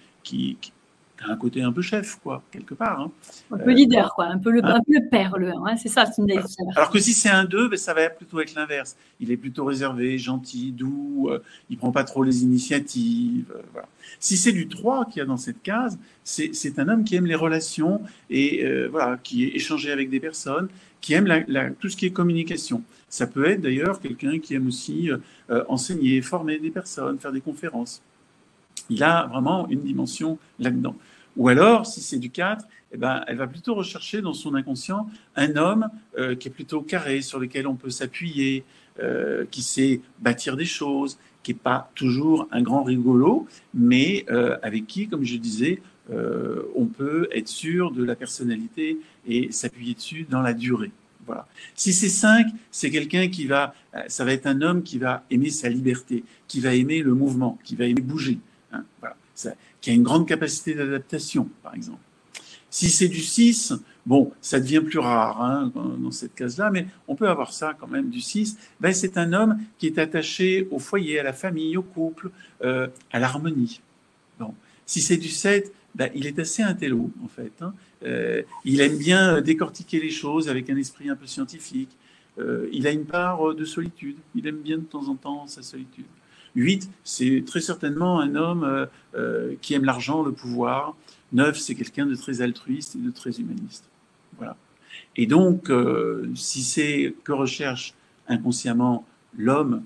a un côté un peu chef, quoi, quelque part. Hein. Un peu leader, quoi, un peu le père, le 1, hein, c'est ça, c'est une idée. Alors que si c'est un 2, ben, ça va plutôt être l'inverse. Il est plutôt réservé, gentil, doux, il prend pas trop les initiatives. Voilà. Si c'est du 3 qu'il y a dans cette case, c'est un homme qui aime les relations et voilà, qui est échangé avec des personnes, qui aime tout ce qui est communication. Ça peut être d'ailleurs quelqu'un qui aime aussi enseigner, former des personnes, faire des conférences. Il a vraiment une dimension là-dedans. Ou alors, si c'est du 4, eh ben, elle va plutôt rechercher dans son inconscient un homme qui est plutôt carré, sur lequel on peut s'appuyer, qui sait bâtir des choses, qui n'est pas toujours un grand rigolo, mais avec qui, comme je disais, on peut être sûr de la personnalité et s'appuyer dessus dans la durée. Voilà. Si c'est 5, c'est quelqu'un ça va être un homme qui va aimer sa liberté, qui va aimer le mouvement, qui va aimer bouger. Hein, voilà. Qui a une grande capacité d'adaptation, par exemple. Si c'est du 6, bon, ça devient plus rare hein, dans cette case-là, mais on peut avoir ça quand même du 6. Ben, c'est un homme qui est attaché au foyer, à la famille, au couple, à l'harmonie. Bon. Si c'est du 7, ben, il est assez intello, en fait. Hein. Il aime bien décortiquer les choses avec un esprit un peu scientifique. Il a une part de solitude. Il aime bien de temps en temps sa solitude. 8, c'est très certainement un homme qui aime l'argent, le pouvoir. 9, c'est quelqu'un de très altruiste et de très humaniste. Voilà. Et donc, si c'est que recherche inconsciemment l'homme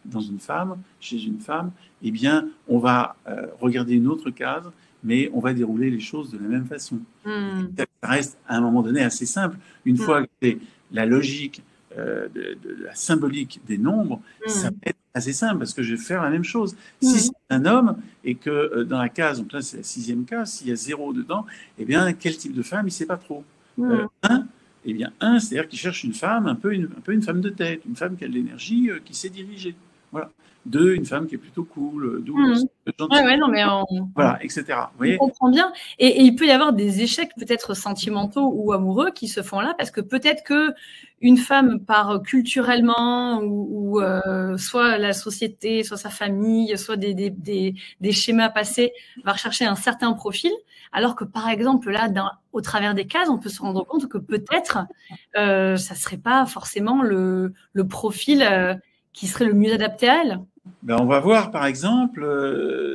dans une femme, chez une femme, eh bien, on va regarder une autre case, mais on va dérouler les choses de la même façon. Ça reste à un moment donné assez simple. Une fois que c'est la logique, de la symbolique des nombres, ça va être assez simple parce que je vais faire la même chose. Si c'est un homme et que dans la case, donc là c'est la 6e case, s'il y a 0 dedans, eh bien quel type de femme il ne sait pas trop. 1, eh bien 1, c'est-à-dire qu'il cherche une femme, un peu une femme de tête, une femme qui a de l'énergie, qui sait diriger. Voilà. 2, une femme qui est plutôt cool, douce, gentille. Ouais, non, mais voilà, etc. Vous voyez, on comprend bien. Et il peut y avoir des échecs peut-être sentimentaux ou amoureux qui se font là parce que peut-être que une femme part culturellement ou soit la société, soit sa famille, soit des schémas passés va rechercher un certain profil, alors que par exemple là, au travers des cases, on peut se rendre compte que peut-être ça serait pas forcément le profil qui serait le mieux adapté à elle. Ben, on va voir par exemple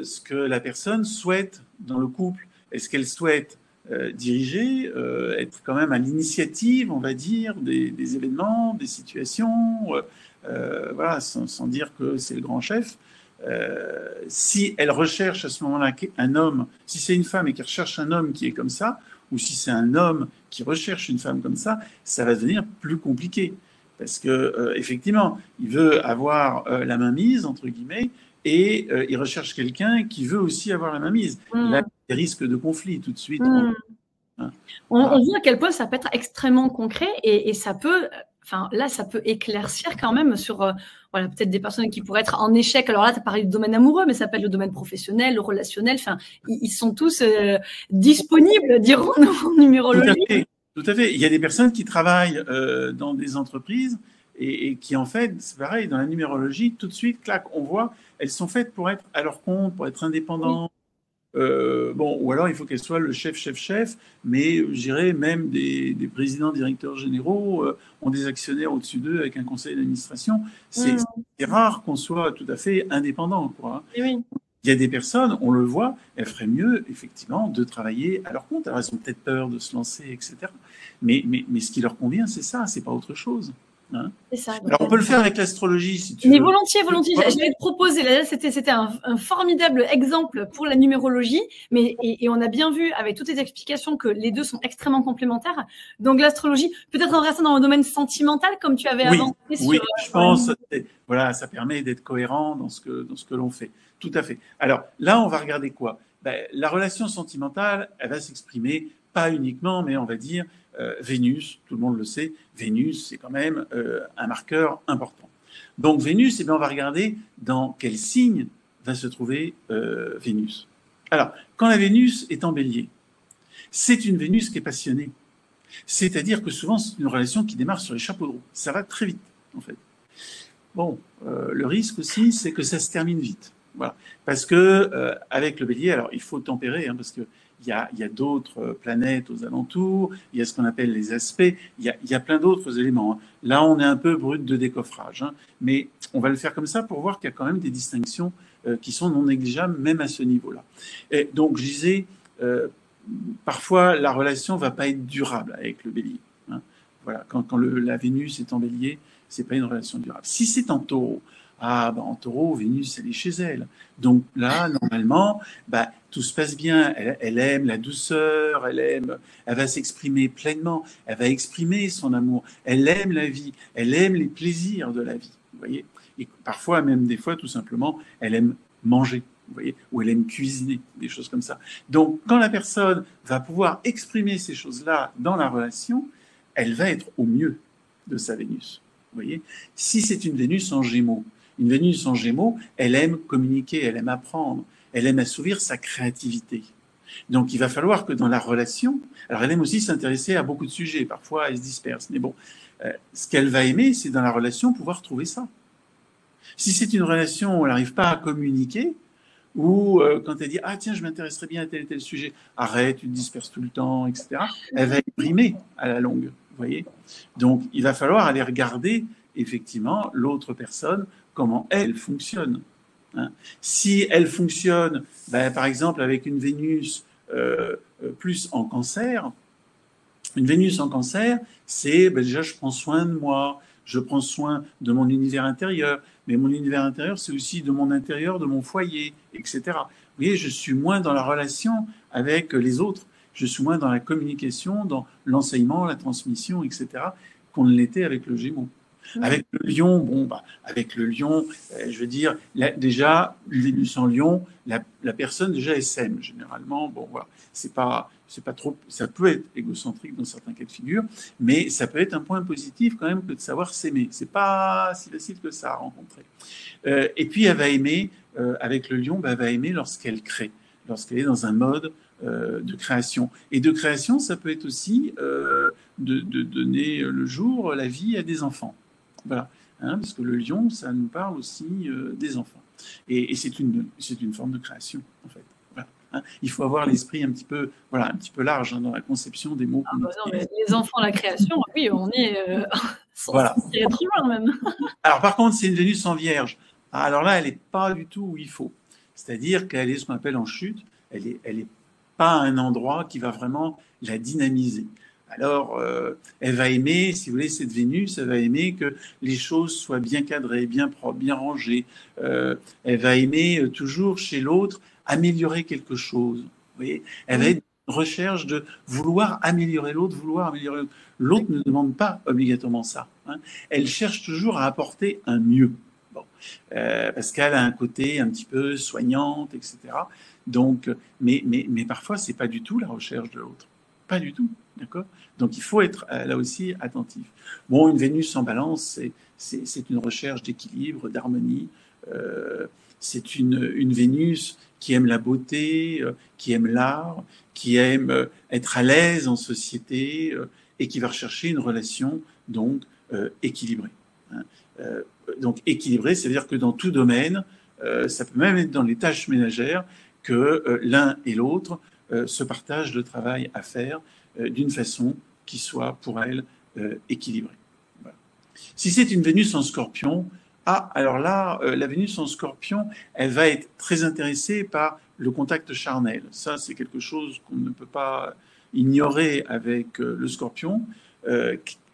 ce que la personne souhaite dans le couple. Est-ce qu'elle souhaite diriger, être quand même à l'initiative, on va dire, des événements, des situations, voilà, sans dire que c'est le grand chef. Si elle recherche à ce moment-là un homme, si c'est une femme et qu'elle recherche un homme qui est comme ça, ou si c'est un homme qui recherche une femme comme ça va devenir plus compliqué. Parce que effectivement, il veut avoir la main mise entre guillemets, et il recherche quelqu'un qui veut aussi avoir la main mise. Là, il y a des risques de conflit tout de suite. On voit à quel point ça peut être extrêmement concret et ça peut, enfin là, ça peut éclaircir quand même sur voilà, peut-être des personnes qui pourraient être en échec. Alors là, tu as parlé du domaine amoureux, mais ça peut être le domaine professionnel, le relationnel. Enfin, ils sont tous disponibles, dirons-nous, en numérologie. Tout à fait. Il y a des personnes qui travaillent dans des entreprises et qui, en fait, c'est pareil, dans la numérologie, tout de suite, clac, on voit, elles sont faites pour être à leur compte, pour être indépendantes. Bon, ou alors il faut qu'elles soient le chef, mais je dirais même des présidents, directeurs généraux ont des actionnaires au-dessus d'eux avec un conseil d'administration. C'est rare qu'on soit tout à fait indépendant, quoi. Oui. Il y a des personnes, on le voit, elles feraient mieux, effectivement, de travailler à leur compte. Alors, elles ont peut-être peur de se lancer, etc. Mais ce qui leur convient, c'est ça, c'est pas autre chose. Hein. C'est ça. Alors, on peut le faire avec l'astrologie, si tu veux. Mais veux. volontiers. J'allais te proposer. Là, c'était un formidable exemple pour la numérologie. Et on a bien vu, avec toutes les explications, que les deux sont extrêmement complémentaires. Donc, l'astrologie, peut-être en restant dans le domaine sentimental, comme tu avais avancé sur... Oui, je pense. Voilà, ça permet d'être cohérent dans ce que l'on fait. Tout à fait. Alors, là, on va regarder quoi? La relation sentimentale, elle va s'exprimer, pas uniquement, mais on va dire Vénus, tout le monde le sait, Vénus, c'est quand même un marqueur important. Donc, Vénus, eh bien, on va regarder dans quel signe va se trouver Vénus. Alors, quand la Vénus est en Bélier, c'est une Vénus qui est passionnée. C'est-à-dire que souvent, c'est une relation qui démarre sur les chapeaux de roue. Ça va très vite, en fait. Bon, le risque aussi, c'est que ça se termine vite. Voilà. Parce que avec le bélier, alors il faut tempérer, parce que il y a d'autres planètes aux alentours, il y a ce qu'on appelle les aspects, il y a plein d'autres éléments. Là, on est un peu brut de décoffrage, mais on va le faire comme ça pour voir qu'il y a quand même des distinctions qui sont non négligeables, même à ce niveau-là. Et donc, je disais, parfois, la relation va pas être durable avec le bélier. Voilà, quand la Vénus est en bélier, c'est pas une relation durable. Si c'est en taureau, en taureau, Vénus, elle est chez elle. Donc là, normalement, tout se passe bien. Elle aime la douceur, elle va s'exprimer pleinement, elle va exprimer son amour, elle aime la vie, elle aime les plaisirs de la vie. Vous voyez? Et parfois, même des fois, tout simplement, elle aime manger. Vous voyez, ou elle aime cuisiner, des choses comme ça. Donc, quand la personne va pouvoir exprimer ces choses-là dans la relation, elle va être au mieux de sa Vénus. Vous voyez, si c'est une Vénus en Gémeaux, elle aime communiquer, elle aime apprendre, elle aime assouvir sa créativité. Donc, il va falloir que dans la relation, alors elle aime aussi s'intéresser à beaucoup de sujets, parfois elle se disperse, mais bon, ce qu'elle va aimer, c'est dans la relation pouvoir trouver ça. Si c'est une relation où elle n'arrive pas à communiquer, ou quand elle dit « Ah tiens, je m'intéresserais bien à tel et tel sujet », arrête, tu te disperses tout le temps, etc. Elle va brimer à la longue, vous voyez. Donc, il va falloir aller regarder, effectivement, l'autre personne, comment elle fonctionne. Si elle fonctionne, par exemple, avec une Vénus plus en Cancer, une Vénus en Cancer, c'est déjà je prends soin de moi, je prends soin de mon univers intérieur, mais mon univers intérieur, c'est aussi de mon intérieur, de mon foyer, etc. Vous voyez, je suis moins dans la relation avec les autres, je suis moins dans la communication, dans l'enseignement, la transmission, etc., qu'on ne l'était avec le Gémeaux. Avec le Lion, avec le Lion, je veux dire, déjà, Vénus en Lion, la personne déjà elle s'aime généralement. Bon, voilà, c'est pas trop, ça peut être égocentrique dans certains cas de figure, mais ça peut être un point positif quand même que de savoir s'aimer. C'est pas si facile que ça à rencontrer. Et puis elle va aimer, avec le Lion, elle va aimer lorsqu'elle crée, lorsqu'elle est dans un mode de création. Et de création, ça peut être aussi de donner le jour, la vie à des enfants. Voilà, parce que le lion, ça nous parle aussi des enfants. Et c'est une forme de création, en fait. Voilà, il faut avoir l'esprit un petit peu large dans la conception des mots. Non, mais les enfants, la création, oui, on est voilà. Trop loin même. Alors par contre, c'est une Vénus en Vierge. Alors là, elle n'est pas du tout où il faut. C'est-à-dire qu'elle est ce qu'on appelle en chute. Elle est pas à un endroit qui va vraiment la dynamiser. Alors, elle va aimer, si vous voulez, cette Vénus, elle va aimer que les choses soient bien cadrées, bien propres, bien rangées. Elle va aimer toujours chez l'autre améliorer quelque chose. Vous voyez, elle va être en recherche de vouloir améliorer l'autre, L'autre ne demande pas obligatoirement ça. Elle cherche toujours à apporter un mieux. Bon, parce qu'elle a un côté un petit peu soignante, etc. Donc, mais parfois, c'est pas du tout la recherche de l'autre. Pas du tout. D'accord ? Donc il faut être là aussi attentif. Bon, une Vénus en Balance, c'est une recherche d'équilibre, d'harmonie. C'est une Vénus qui aime la beauté, qui aime l'art, qui aime être à l'aise en société et qui va rechercher une relation donc équilibrée. Donc équilibrée, c'est-à-dire que dans tout domaine, ça peut même être dans les tâches ménagères, que l'un et l'autre se partagent le travail à faire d'une façon qui soit pour elle équilibrée. Voilà. Si c'est une Vénus en Scorpion, alors là, la Vénus en Scorpion, elle va être très intéressée par le contact charnel. Ça, c'est quelque chose qu'on ne peut pas ignorer avec le Scorpion.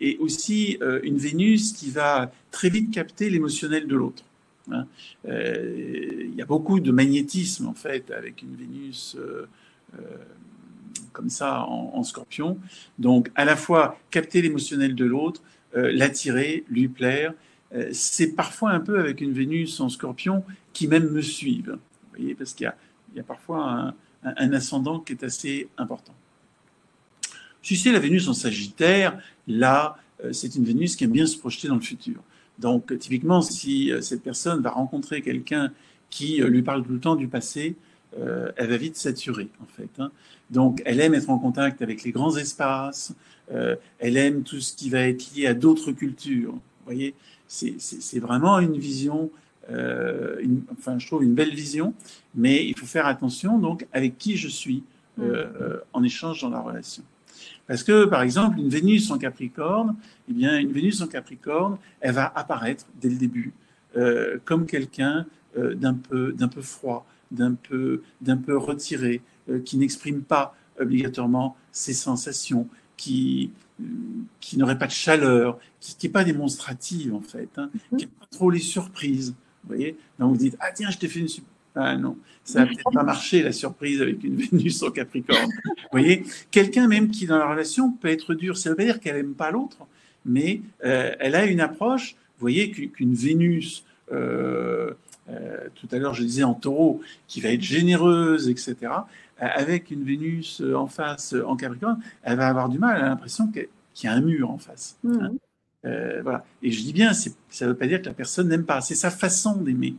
Et aussi une Vénus qui va très vite capter l'émotionnel de l'autre. Il y a beaucoup de magnétisme, en fait, avec une Vénus comme ça en Scorpion. Donc, à la fois capter l'émotionnel de l'autre, l'attirer, lui plaire. C'est parfois un peu avec une Vénus en Scorpion qui même me suivent. Vous voyez, parce qu'il y a parfois un ascendant qui est assez important. Si c'est la Vénus en Sagittaire, là, c'est une Vénus qui aime bien se projeter dans le futur. Donc, typiquement, si cette personne va rencontrer quelqu'un qui lui parle tout le temps du passé, elle va vite saturer, en fait. Donc, elle aime être en contact avec les grands espaces, elle aime tout ce qui va être lié à d'autres cultures. Vous voyez, c'est vraiment une vision enfin, je trouve une belle vision, mais il faut faire attention donc avec qui je suis en échange dans la relation. Parce que, par exemple, une Vénus en Capricorne, eh bien, une Vénus en Capricorne, elle va apparaître dès le début comme quelqu'un d'un peu froid, d'un peu retiré, qui n'exprime pas obligatoirement ses sensations, qui n'aurait pas de chaleur, qui n'est pas démonstrative en fait, hein, qui n'aime pas trop les surprises. Vous voyez, donc vous dites ah tiens je t'ai fait une surprise. Ah non, ça n'a peut-être pas marché la surprise avec une Vénus en Capricorne. Vous voyez, quelqu'un même qui dans la relation peut être dur, ça ne veut pas dire qu'elle n'aime pas l'autre, mais elle a une approche. Vous voyez qu'une Vénus tout à l'heure je disais en Taureau, qui va être généreuse, etc. Avec une Vénus en face en Capricorne, elle va avoir du mal, elle a l'impression qu'il y a un mur en face. Hein. Voilà. Et je dis bien, ça ne veut pas dire que la personne n'aime pas, c'est sa façon d'aimer,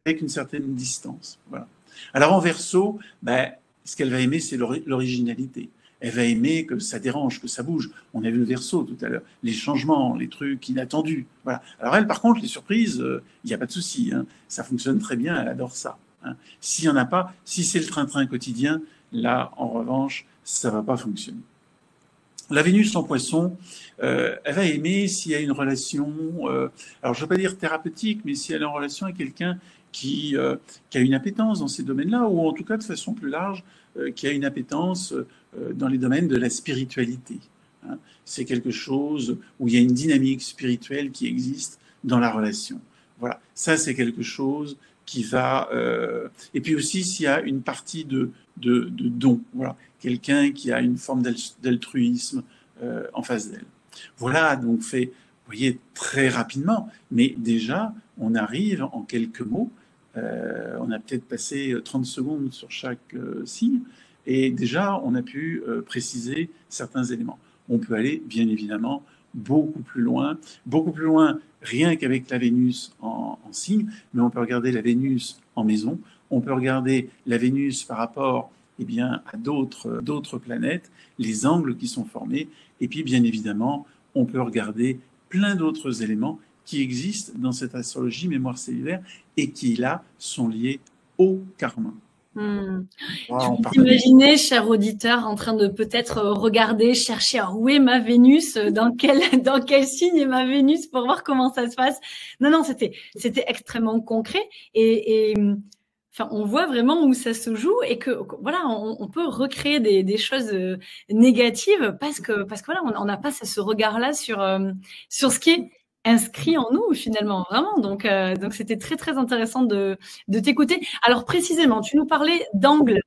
avec une certaine distance. Voilà. Alors en Verseau, ce qu'elle va aimer, c'est l'originalité. Elle va aimer que ça dérange, que ça bouge. On a vu le Verseau tout à l'heure, les changements, les trucs inattendus. Voilà. Alors elle, par contre, les surprises, il n'y a pas de souci. Hein. Ça fonctionne très bien, elle adore ça. Hein. S'il n'y en a pas, si c'est le train-train quotidien, là, en revanche, ça ne va pas fonctionner. La Vénus en Poisson, elle va aimer s'il y a une relation, alors je ne veux pas dire thérapeutique, mais si elle est en relation avec quelqu'un qui a une appétence dans ces domaines-là, ou en tout cas de façon plus large, qui a une appétence dans les domaines de la spiritualité. Hein. C'est quelque chose où il y a une dynamique spirituelle qui existe dans la relation. Voilà, ça c'est quelque chose qui va... Et puis aussi s'il y a une partie de don, voilà, quelqu'un qui a une forme d'altruisme en face d'elle. Voilà, donc fait, vous voyez, très rapidement, mais déjà, on arrive en quelques mots, on a peut-être passé 30 secondes sur chaque signe, et déjà, on a pu préciser certains éléments. On peut aller, bien évidemment, beaucoup plus loin rien qu'avec la Vénus en signe, mais on peut regarder la Vénus en maison, on peut regarder la Vénus par rapport à d'autres planètes, les angles qui sont formés, et puis bien évidemment, on peut regarder plein d'autres éléments qui existent dans cette astrologie mémoire cellulaire et qui, là, sont liés au karma. Je peux t'imaginer, cher auditeur, en train de peut-être regarder, chercher où est ma Vénus, dans quel signe est ma Vénus pour voir comment ça se passe. Non, c'était extrêmement concret et enfin, on voit vraiment où ça se joue et que voilà, on peut recréer des choses négatives parce que voilà, on n'a pas ce regard-là sur ce qui est inscrit en nous finalement, vraiment. Donc c'était très très intéressant de t'écouter. Alors précisément, tu nous parlais d'angles,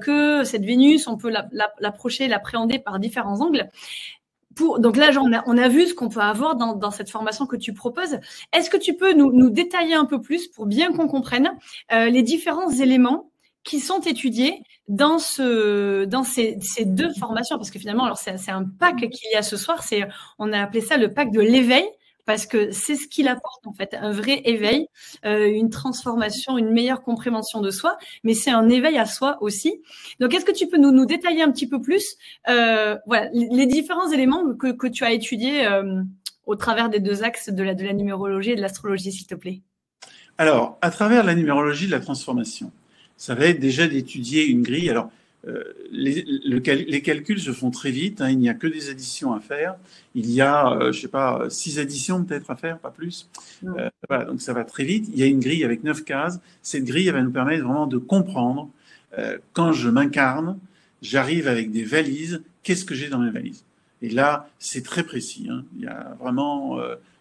que cette Vénus, on peut l'approcher, l'appréhender par différents angles. Donc là, on a vu ce qu'on peut avoir dans cette formation que tu proposes. Est-ce que tu peux nous détailler un peu plus pour bien qu'on comprenne les différents éléments qui sont étudiés dans ces deux formations? Parce que finalement, alors c'est un pack qu'il y a ce soir. On a appelé ça le pack de l'éveil. Parce que c'est ce qu'il apporte en fait, un vrai éveil, une transformation, une meilleure compréhension de soi, mais c'est un éveil à soi aussi. Donc, est-ce que tu peux nous détailler un petit peu plus voilà, les différents éléments que tu as étudiés au travers des deux axes de la numérologie et de l'astrologie, s'il te plaît? Alors, à travers la numérologie de la transformation, ça va être déjà d'étudier une grille. Alors, les calculs se font très vite, hein, il n'y a que des additions à faire. Il y a, je sais pas, 6 additions peut-être à faire, pas plus. Voilà, donc ça va très vite. Il y a une grille avec 9 cases. Cette grille, elle va nous permettre vraiment de comprendre quand je m'incarne, j'arrive avec des valises. Qu'est-ce que j'ai dans mes valises? Et là, c'est très précis. Hein. Il y a vraiment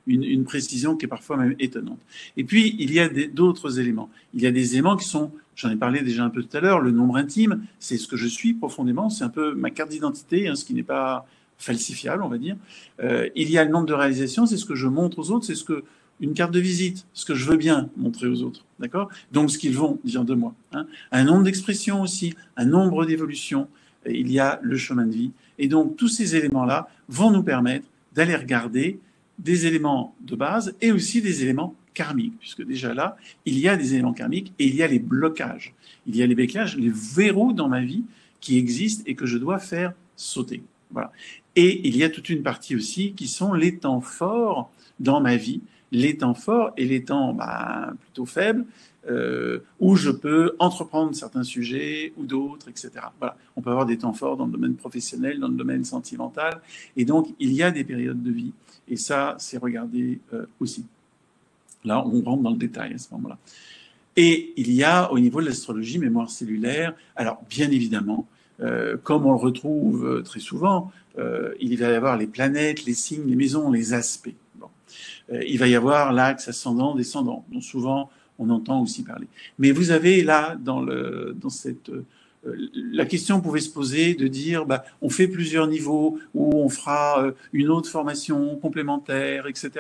une précision qui est parfois même étonnante. Et puis, il y a d'autres éléments. Il y a des éléments qui sont, j'en ai parlé déjà un peu tout à l'heure, le nombre intime, c'est ce que je suis profondément, c'est un peu ma carte d'identité, hein, ce qui n'est pas falsifiable, on va dire. Il y a le nombre de réalisations, c'est ce que je montre aux autres, c'est une carte de visite, ce que je veux bien montrer aux autres, d'accord? Donc, ce qu'ils vont dire de moi. Hein. Un nombre d'expressions aussi, un nombre d'évolutions, il y a le chemin de vie. Et donc, tous ces éléments-là vont nous permettre d'aller regarder des éléments de base et aussi des éléments karmiques, puisque déjà là, il y a des éléments karmiques et il y a les blocages. Il y a les blocages, les verrous dans ma vie qui existent et que je dois faire sauter. Voilà. Et il y a toute une partie aussi qui sont les temps forts dans ma vie, les temps forts et les temps plutôt faibles, où je peux entreprendre certains sujets ou d'autres, etc. Voilà. On peut avoir des temps forts dans le domaine professionnel, dans le domaine sentimental, et donc il y a des périodes de vie, et ça, c'est regardé aussi. Là, on rentre dans le détail à ce moment-là. Et il y a, au niveau de l'astrologie, mémoire cellulaire, alors bien évidemment, comme on le retrouve très souvent, il va y avoir les planètes, les signes, les maisons, les aspects. Bon. Il va y avoir l'axe ascendant-descendant, dont souvent on entend aussi parler. Mais vous avez là, dans cette... la question pouvait se poser de dire, on fait plusieurs niveaux, ou on fera une autre formation complémentaire, etc.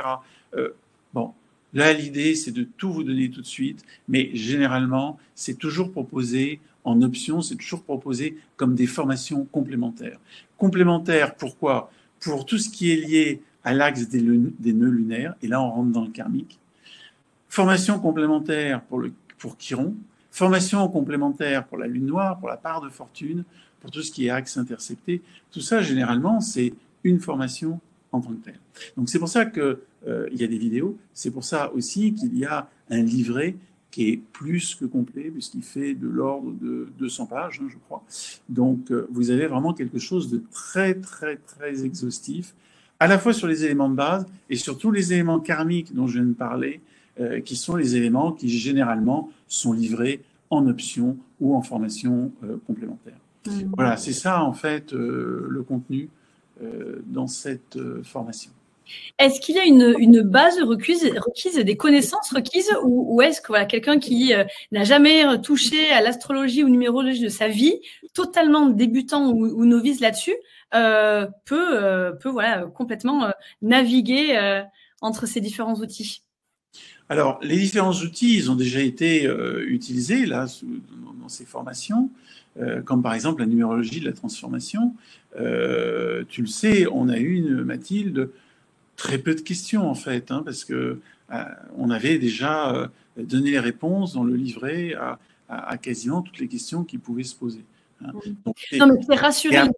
Bon, là, l'idée, c'est de tout vous donner tout de suite, mais généralement, c'est toujours proposé en option, c'est toujours proposé comme des formations complémentaires. Complémentaires, pourquoi? Pour tout ce qui est lié à l'axe des nœuds lunaires, et là, on rentre dans le karmique. Formation complémentaire pour Chiron, formation complémentaire pour la lune noire, pour la part de fortune, pour tout ce qui est axe intercepté. Tout ça, généralement, c'est une formation en tant que telle. Donc, c'est pour ça qu'il y a des vidéos. C'est pour ça aussi qu'il y a un livret qui est plus que complet, puisqu'il fait de l'ordre de 200 pages, je crois. Donc, vous avez vraiment quelque chose de très, très, très exhaustif, à la fois sur les éléments de base et sur tous les éléments karmiques dont je viens de parler, qui sont les éléments qui, généralement, sont livrés en option ou en formation complémentaire. Voilà, c'est ça, en fait, le contenu dans cette formation. Est-ce qu'il y a une base requise, des connaissances requises, ou est-ce que quelqu'un qui n'a jamais touché à l'astrologie ou numérologie de sa vie, totalement débutant ou novice là-dessus, peut complètement naviguer entre ces différents outils? Alors, les différents outils, ils ont déjà été utilisés là dans ces formations, comme par exemple la numérologie de la transformation. Tu le sais, on a eu, Mathilde, très peu de questions en fait, parce que on avait déjà donné les réponses dans le livret à quasiment toutes les questions qui pouvaient se poser. Donc, non, mais c'est rassurant.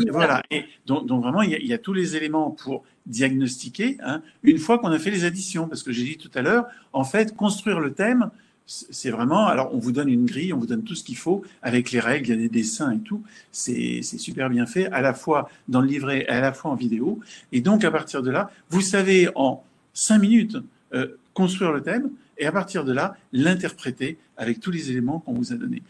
Voilà. Et donc vraiment, il y a tous les éléments pour diagnostiquer, une fois qu'on a fait les additions. Parce que j'ai dit tout à l'heure, en fait, construire le thème, c'est vraiment... Alors, on vous donne une grille, on vous donne tout ce qu'il faut, avec les règles, il y a des dessins et tout. C'est super bien fait, à la fois dans le livret et à la fois en vidéo. Et donc, à partir de là, vous savez en 5 minutes construire le thème, et à partir de là, l'interpréter avec tous les éléments qu'on vous a donnés.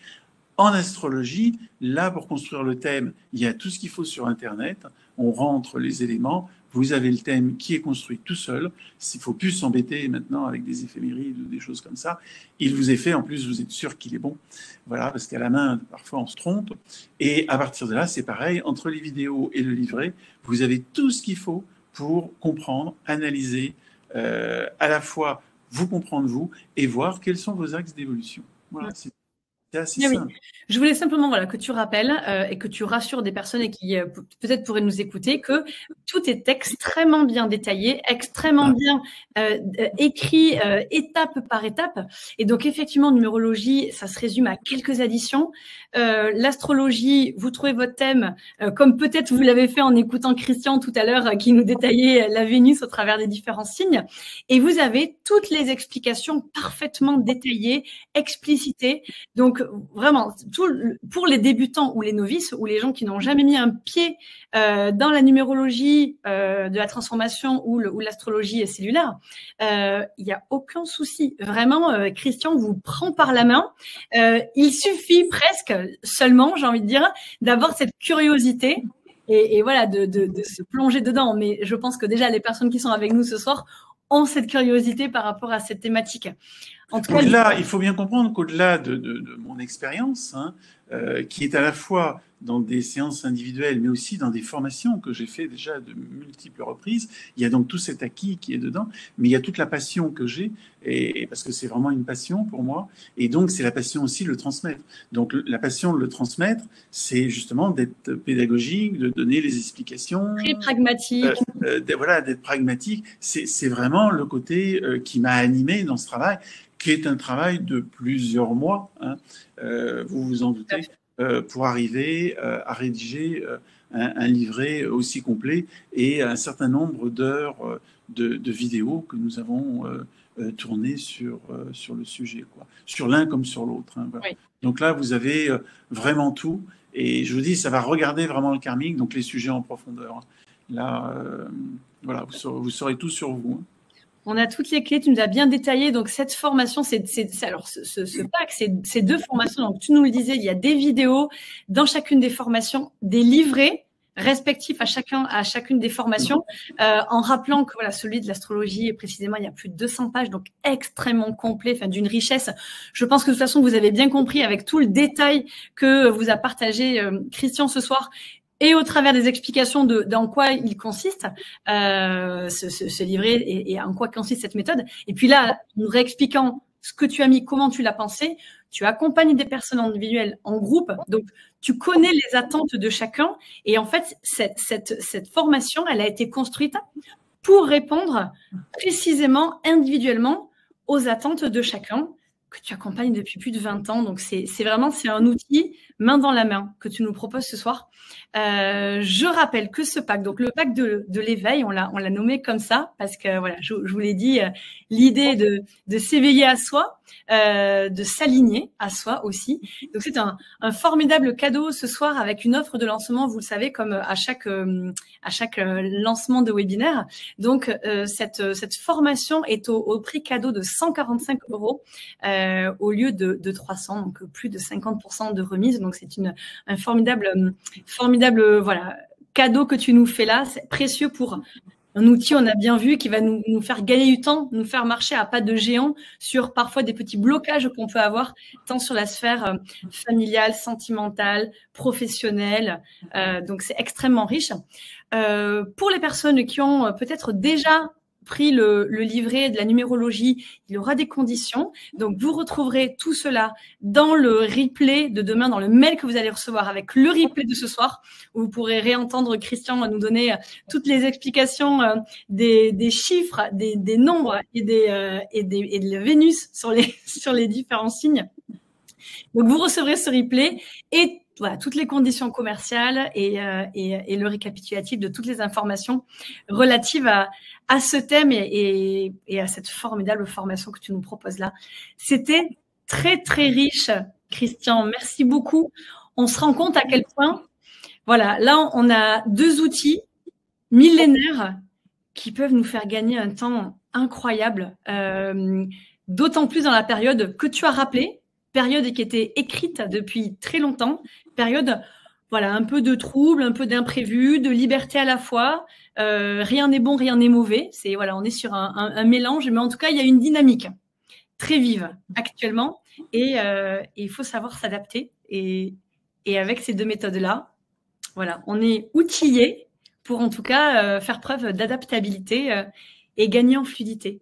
En astrologie, là, pour construire le thème, il y a tout ce qu'il faut sur Internet. On rentre les éléments. Vous avez le thème qui est construit tout seul. Il ne faut plus s'embêter maintenant avec des éphémérides ou des choses comme ça. Il vous est fait. En plus, vous êtes sûr qu'il est bon. Voilà, parce qu'à la main, parfois, on se trompe. Et à partir de là, c'est pareil. Entre les vidéos et le livret, vous avez tout ce qu'il faut pour comprendre, analyser, à la fois vous comprendre vous et voir quels sont vos axes d'évolution. Voilà, c'est assez simple. Oui. Je voulais simplement que tu rappelles et que tu rassures des personnes et qui peut-être pourraient nous écouter que tout est extrêmement bien détaillé, extrêmement bien écrit étape par étape. Et donc effectivement, numérologie, ça se résume à quelques additions. L'astrologie, vous trouvez votre thème, comme peut-être vous l'avez fait en écoutant Christian tout à l'heure qui nous détaillait la Vénus au travers des différents signes. Et vous avez toutes les explications parfaitement détaillées, explicitées. Donc vraiment, pour les débutants ou les novices ou les gens qui n'ont jamais mis un pied dans la numérologie de la transformation ou l'astrologie cellulaire, il n'y a aucun souci. Vraiment, Christian vous prend par la main. Il suffit presque seulement, j'ai envie de dire, d'avoir cette curiosité et voilà, de se plonger dedans. Mais je pense que déjà, les personnes qui sont avec nous ce soir ont cette curiosité par rapport à cette thématique. En tout cas, il faut bien comprendre qu'au-delà de mon expérience, qui est à la fois dans des séances individuelles, mais aussi dans des formations que j'ai fait déjà de multiples reprises, il y a donc tout cet acquis qui est dedans, mais il y a toute la passion que j'ai, et parce que c'est vraiment une passion pour moi, et donc c'est la passion aussi de le transmettre. Donc la passion de le transmettre, c'est justement d'être pédagogique, de donner les explications. Très pragmatique. Voilà, d'être pragmatique. C'est vraiment le côté qui m'a animé dans ce travail, qui est un travail de plusieurs mois, vous vous en doutez, pour arriver à rédiger un livret aussi complet et un certain nombre d'heures de vidéos que nous avons tournées sur le sujet, quoi. Sur l'un comme sur l'autre, hein, voilà. Oui. Donc là, vous avez vraiment tout. Et je vous dis, ça va regarder vraiment le karmique, donc les sujets en profondeur. Là, voilà, vous saurez tout sur vous. On a toutes les clés, tu nous as bien détaillé. Donc, cette formation, alors ce pack, c'est 2 formations. Donc, tu nous le disais, il y a des vidéos dans chacune des formations, des livrets respectifs à chacune des formations, en rappelant que voilà, celui de l'astrologie, précisément, il y a plus de 200 pages, donc extrêmement complet, enfin d'une richesse. Je pense que de toute façon, vous avez bien compris avec tout le détail que vous a partagé Christian ce soir, et au travers des explications dans quoi il consiste, ce livret et en quoi consiste cette méthode. Et puis là, nous réexpliquant ce que tu as mis, comment tu l'as pensé, tu accompagnes des personnes individuelles en groupe, donc tu connais les attentes de chacun. Et en fait, cette formation, elle a été construite pour répondre précisément, individuellement, aux attentes de chacun que tu accompagnes depuis plus de 20 ans. Donc, c'est un outil main dans la main que tu nous proposes ce soir. Je rappelle que ce pack, donc le pack de l'éveil, on l'a nommé comme ça parce que voilà, je vous l'ai dit, l'idée de s'éveiller à soi, de s'aligner à soi aussi. Donc, c'est un formidable cadeau ce soir avec une offre de lancement, vous le savez, comme à chaque lancement de webinaire. Donc, cette formation est au prix cadeau de 145 € au lieu de 300, donc plus de 50% de remise. Donc, c'est un formidable voilà, cadeau que tu nous fais là. C'est précieux pour un outil, on a bien vu, qui va nous faire gagner du temps, nous faire marcher à pas de géant sur parfois des petits blocages qu'on peut avoir, tant sur la sphère familiale, sentimentale, professionnelle. Donc, c'est extrêmement riche. Pour les personnes qui ont peut-être déjà pris le livret de la numérologie, il y aura des conditions. Donc, vous retrouverez tout cela dans le replay de demain, dans le mail que vous allez recevoir avec le replay de ce soir, où vous pourrez réentendre Christian nous donner toutes les explications des chiffres, des nombres et de Vénus sur les différents signes. Donc, vous recevrez ce replay et voilà, toutes les conditions commerciales et le récapitulatif de toutes les informations relatives à ce thème et à cette formidable formation que tu nous proposes là. C'était très, très riche, Christian. Merci beaucoup. On se rend compte à quel point, voilà, là, on a 2 outils millénaires qui peuvent nous faire gagner un temps incroyable, d'autant plus dans la période que tu as rappelée, période qui était écrite depuis très longtemps, période, voilà, un peu de trouble, un peu d'imprévu, de liberté à la fois. Rien n'est bon, rien n'est mauvais. Voilà, on est sur un mélange, mais en tout cas, il y a une dynamique très vive actuellement, et il faut savoir s'adapter. Et avec ces 2 méthodes-là, voilà, on est outillé pour en tout cas faire preuve d'adaptabilité et gagner en fluidité.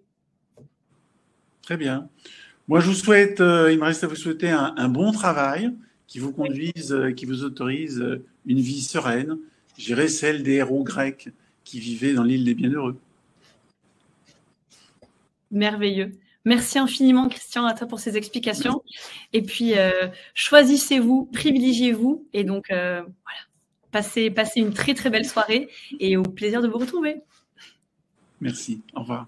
Très bien. Moi, je vous souhaite, il me reste à vous souhaiter un bon travail qui vous conduise, qui vous autorise une vie sereine, je dirais celle des héros grecs qui vivaient dans l'île des Bienheureux. Merveilleux. Merci infiniment, Christian, à toi pour ces explications. Et puis, choisissez-vous, privilégiez-vous. Et donc, voilà, passez une très, très belle soirée et au plaisir de vous retrouver. Merci. Au revoir.